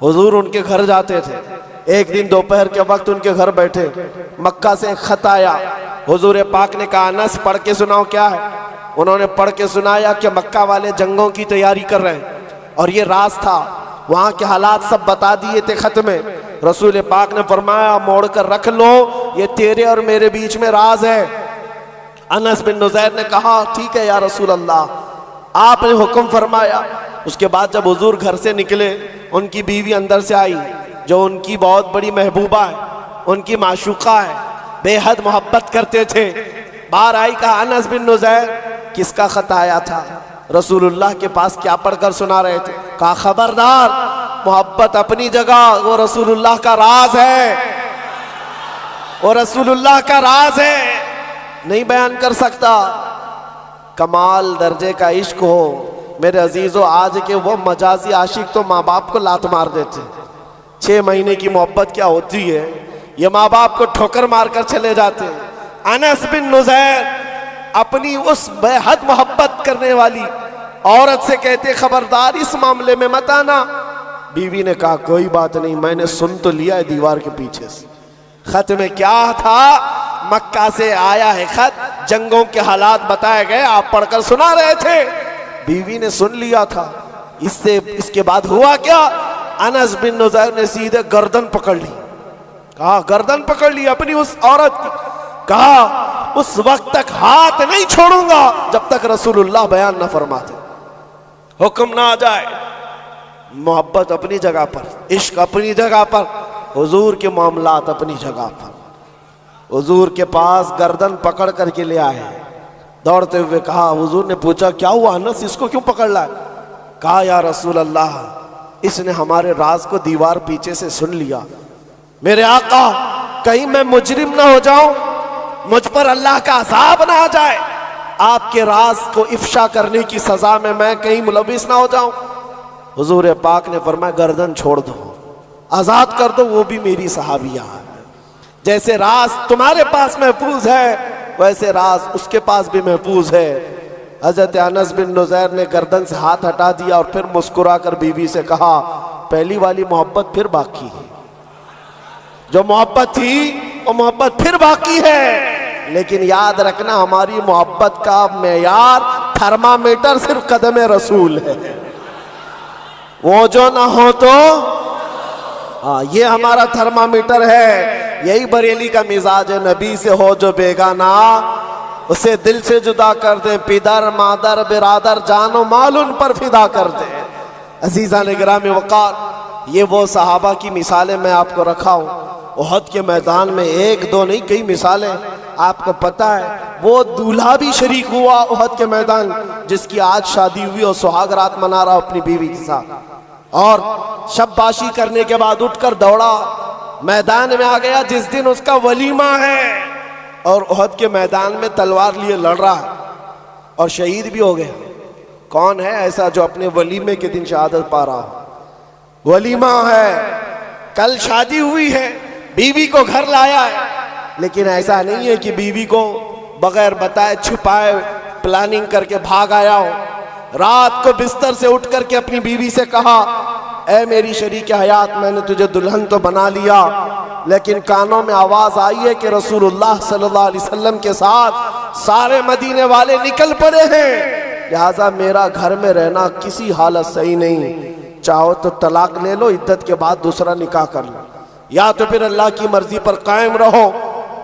Speaker 1: हुजूर उनके घर जाते थे। एक दिन दोपहर के वक्त उनके घर बैठे, मक्का से एक खत आया। हुजूर पाक ने कहा, अनस पढ़ के सुनाओ क्या है। उन्होंने पढ़ के सुनाया कि मक्का वाले जंगों की तैयारी कर रहे हैं, और ये राज था, वहाँ के हालात सब बता दिए थे खत में। रसूल पाक ने फरमाया, मोड़ कर रख लो, ये तेरे और मेरे बीच में राज है। अनस बिन नुज़ैर ने कहा, ठीक है या रसूल अल्लाह, आपने हुक्म फरमाया। उसके बाद जब हुजूर घर से निकले, उनकी बीवी अंदर से आई, जो उनकी बहुत बड़ी महबूबा है, उनकी माशूका है, बेहद मोहब्बत करते थे। बाहर आई, कहा, अनस बिन नुज़ैर किसका खत आया था? रसूलुल्लाह के पास क्या पढ़कर सुना रहे थे? कहा, खबरदार, मोहब्बत अपनी जगह, वो रसूलुल्लाह का राज है, वो रसूलुल्लाह का राज है, नहीं बयान कर सकता। कमाल दर्जे का इश्क हो मेरे अजीजों। आज के वो मजाजी आशिक तो माँ बाप को लात मार देते। 6 महीने की मोहब्बत क्या होती है, ये माँ बाप को ठोकर मारकर चले जाते हैं। अनस बिन नुज़ैर अपनी उस बेहद मोहब्बत करने वाली औरत से कहते, खबरदार इस मामले में मत आना। बीवी ने कहा, कोई बात नहीं, मैंने सुन तो लिया है दीवार के पीछे से। खत में क्या था? मक्का से आया है खत, जंगों के हालात बताए गए, आप पढ़कर सुना रहे थे। बीवी ने सुन लिया था। इसके बाद हुआ क्या? अनस बिन नुज़ैर ने सीधे गर्दन पकड़ ली। कहा, गर्दन पकड़ ली अपनी उस औरत की। कहा, उस वक्त तक हाथ नहीं छोड़ूंगा जब तक रसूलुल्लाह बयान न फरमाते, हुक्म ना आ जाए। मोहब्बत अपनी जगह पर, इश्क अपनी जगह पर, हुजूर के मामलात अपनी जगह पर। हुजूर के पास गर्दन पकड़ करके ले आए, दौड़ते हुए कहा, हुजूर ने पूछा क्या हुआ अनस, इसको क्यों पकड़ लाए? कहा या रसूल अल्लाह, इसने हमारे राज को दीवार पीछे से सुन लिया। मेरे आका, कहीं मैं मुजरिम ना हो जाऊं, मुझ पर अल्लाह का अज़ाब ना आ जाए, आपके राज को इफ्शा करने की सजा में मैं कहीं मुलविस ना हो जाऊं। हुजूर पाक ने फरमाया गर्दन छोड़ दो, आजाद कर दो, वो भी मेरी सहाबिया है। जैसे राज तुम्हारे पास महफूज है, वैसे राज उसके पास भी महफूज है। हजरत अनस बिन नुज़ैर ने गर्दन से हाथ हटा दिया और फिर मुस्कुरा कर बीवी से कहा, पहली वाली मोहब्बत फिर बाकी है, जो मोहब्बत थी वो मोहब्बत फिर बाकी है। लेकिन याद रखना, हमारी मोहब्बत का मेयार थर्मामीटर सिर्फ कदम रसूल है, वो जो ना हो तो हाँ, ये हमारा थर्मामीटर है। यही बरेली का मिजाज है, नबी से हो जो बेगाना उसे दिल से जुदा कर दे, पिदर मादर बिरादर जानो माल उन पर फिदा कर दे। अजीज़ा ने गिरामी वक़ार, ये वो सहाबा की मिसालें मैं आपको रखा हूँ। उहद के मैदान में एक दो नहीं, कई मिसालें आपको पता है। वो दूल्हा भी शरीक हुआ उहद के मैदान, जिसकी आज शादी हुई और सुहाग रात मना रहा अपनी बीवी के साथ, और शब्बाशी करने के बाद उठकर दौड़ा मैदान में आ गया जिस दिन उसका वलीमा है, और उहद के मैदान में तलवार लिए लड़ रहा है और शहीद भी हो गया। कौन है ऐसा जो अपने वलीमे के दिन शहादत पा रहा हो? वलीमा है, कल शादी हुई है, बीवी को घर लाया है, लेकिन ऐसा नहीं है कि बीवी को बगैर बताए छुपाए प्लानिंग करके भाग आया हो। रात को बिस्तर से उठ करके अपनी बीवी से कहा, ऐ मेरी शरीक हयात, मैंने तुझे दुल्हन तो बना लिया, लेकिन कानों में आवाज आई है कि रसूलुल्लाह सल्लल्लाहु अलैहि वसल्लम के साथ सारे मदीने वाले निकल पड़े हैं, लिहाजा मेरा घर में रहना किसी हालत सही नहीं, चाहो तो तलाक ले लो, इद्दत के बाद दूसरा निकाह कर लो, या तो फिर अल्लाह की मर्जी पर कायम रहो।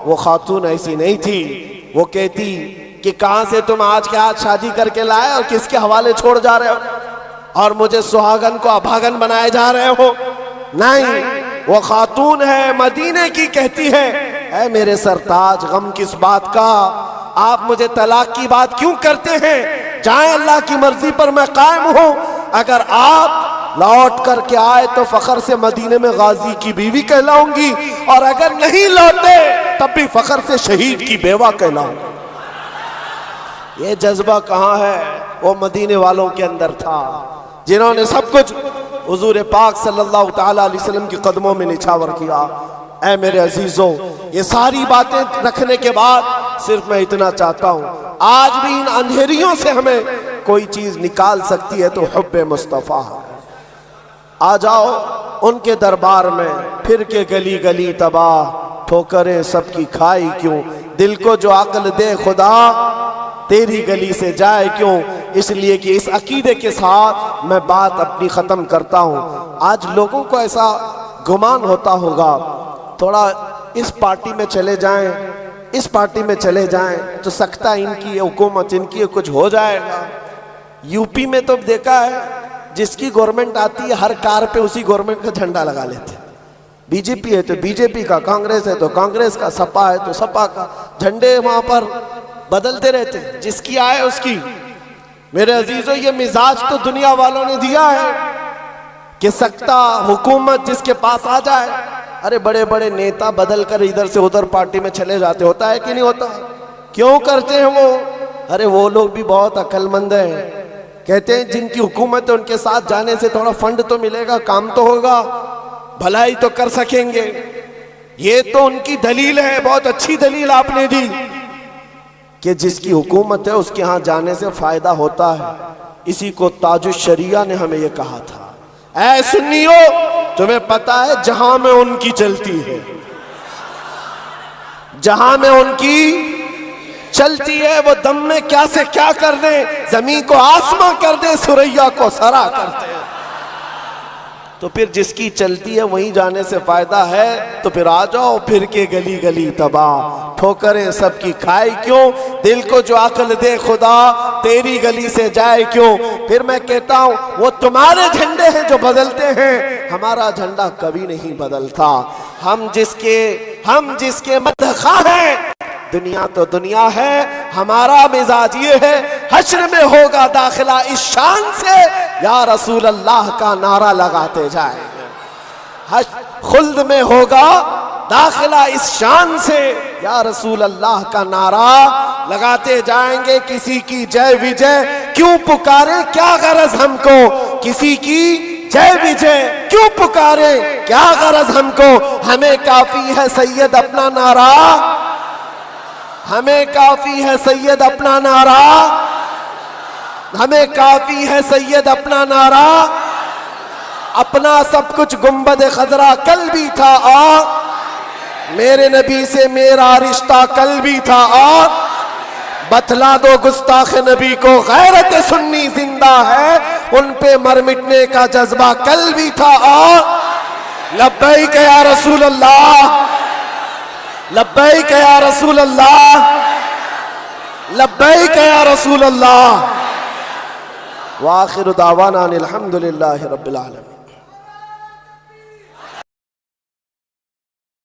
Speaker 1: वो खातून ऐसी नहीं थी, वो कहती कि कहां से तुम आज के आज शादी करके लाए और किसके हवाले छोड़ जा रहे हो, और मुझे सुहागन को अभागन बनाए जा रहे हो। नहीं, वो खातून है, मदीने की, कहती है, ऐ मेरे सरताज, गम किस बात का, आप मुझे तलाक की बात क्यों करते हैं? जाए, अल्लाह की मर्जी पर मैं कायम हूं। अगर आप लौट करके आए तो फखर से मदीने में गाजी की बीवी कहलाऊंगी, और अगर नहीं लौटे तब भी फखर से शहीद की बेवा कहलाऊंगी। ये जज्बा कहाँ है? वो मदीने वालों के अंदर था, जिन्होंने सब कुछ हुजूर पाक सल्लल्लाहु ताला अलैहि वसल्लम के कदमों में निछावर किया। ऐ मेरे अजीजों, ये सारी बातें रखने के बाद सिर्फ मैं इतना चाहता हूँ, आज भी इन अंधेरियों से हमें कोई चीज निकाल सकती है तो हुब्बे मुस्तफ़ा। आ जाओ उनके दरबार में, फिर के गली गली तबाह, ठोकरें सबकी खाई क्यों, दिल को जो अक्ल दे खुदा, तेरी गली से जाए क्यों। इसलिए कि इस अकीदे के साथ मैं बात अपनी ख़त्म करता हूँ। आज लोगों को ऐसा गुमान होता होगा, थोड़ा इस पार्टी में चले जाएं, इस पार्टी में चले जाएं तो सकता इनकी हुकूमत, इनकी कुछ हो जाएगा। यूपी में तो देखा है, जिसकी गवर्नमेंट आती है हर कार पे उसी गवर्नमेंट का झंडा लगा लेते हैं। बीजेपी है तो बीजेपी का, कांग्रेस है तो कांग्रेस का, सपा है तो सपा का, झंडे वहां पर बदलते रहते हैं, जिसकी आए उसकी। मेरे अजीजों, ये मिजाज तो दुनिया वालों ने दिया है कि सत्ता हुकूमत जिसके पास आ जाए। अरे बड़े बड़े नेता बदल कर इधर से उधर पार्टी में चले जाते, होता है कि नहीं होता? क्यों करते हैं वो? अरे वो लोग भी बहुत अक्लमंद हैं, कहते हैं जिनकी हुकूमत है उनके साथ जाने से थोड़ा फंड तो मिलेगा, काम तो होगा, भलाई तो कर सकेंगे। ये तो उनकी दलील है, बहुत अच्छी दलील आपने दी कि जिसकी हुकूमत है उसके यहाँ जाने से फायदा होता है। इसी को ताजुश शरिया ने हमें ये कहा था, ऐ सुन्नियो, तुम्हें पता है जहां में उनकी चलती है, जहां में उनकी चलती है, वो दम में क्या से क्या कर दे, जमीन को आसमां कर दे, सुरैया को सरा कर दे। तो फिर जिसकी चलती है वहीं जाने से फायदा है, तो फिर आ जाओ फिर के गली गली तबाह, ठोकरें सबकी खाए क्यों, दिल को जो अक्ल दे खुदा तेरी गली से जाए क्यों। फिर मैं कहता हूं वो तुम्हारे झंडे हैं जो बदलते हैं, हमारा झंडा कभी नहीं बदलता। हम जिसके मदखा हैं, दुनिया तो दुनिया है, हमारा मिजाज ये है, हश्र में होगा दाखिला इस शान से, या रसूल अल्लाह का नारा लगाते जाएंगे। खुल्द में होगा दाखिला इस शान से, या रसूल अल्लाह का नारा लगाते जाएंगे। किसी की जय विजय क्यों पुकारे, क्या गरज हमको, किसी की जय विजय क्यों पुकारे, क्या गरज हमको, हमें काफी है सैयद अपना नारा, हमें काफी है सैयद अपना नारा, हमें काफी है सैयद अपना नारा। अपना सब कुछ गुंबद खजरा कल भी था और मेरे नबी से मेरा रिश्ता कल भी था, और बतला दो गुस्ताख नबी को गैरत सुन्नी जिंदा है, उन पे मर मिटने का जज्बा कल भी था। और लब्बैक या रसूल अल्लाह, लब्बैक या रसूल अल्लाह, लब्बैक या रसूल अल्लाह। व आखिर दावाना अनिल हम्दुलिल्लाहि रब्बिल आलमीन।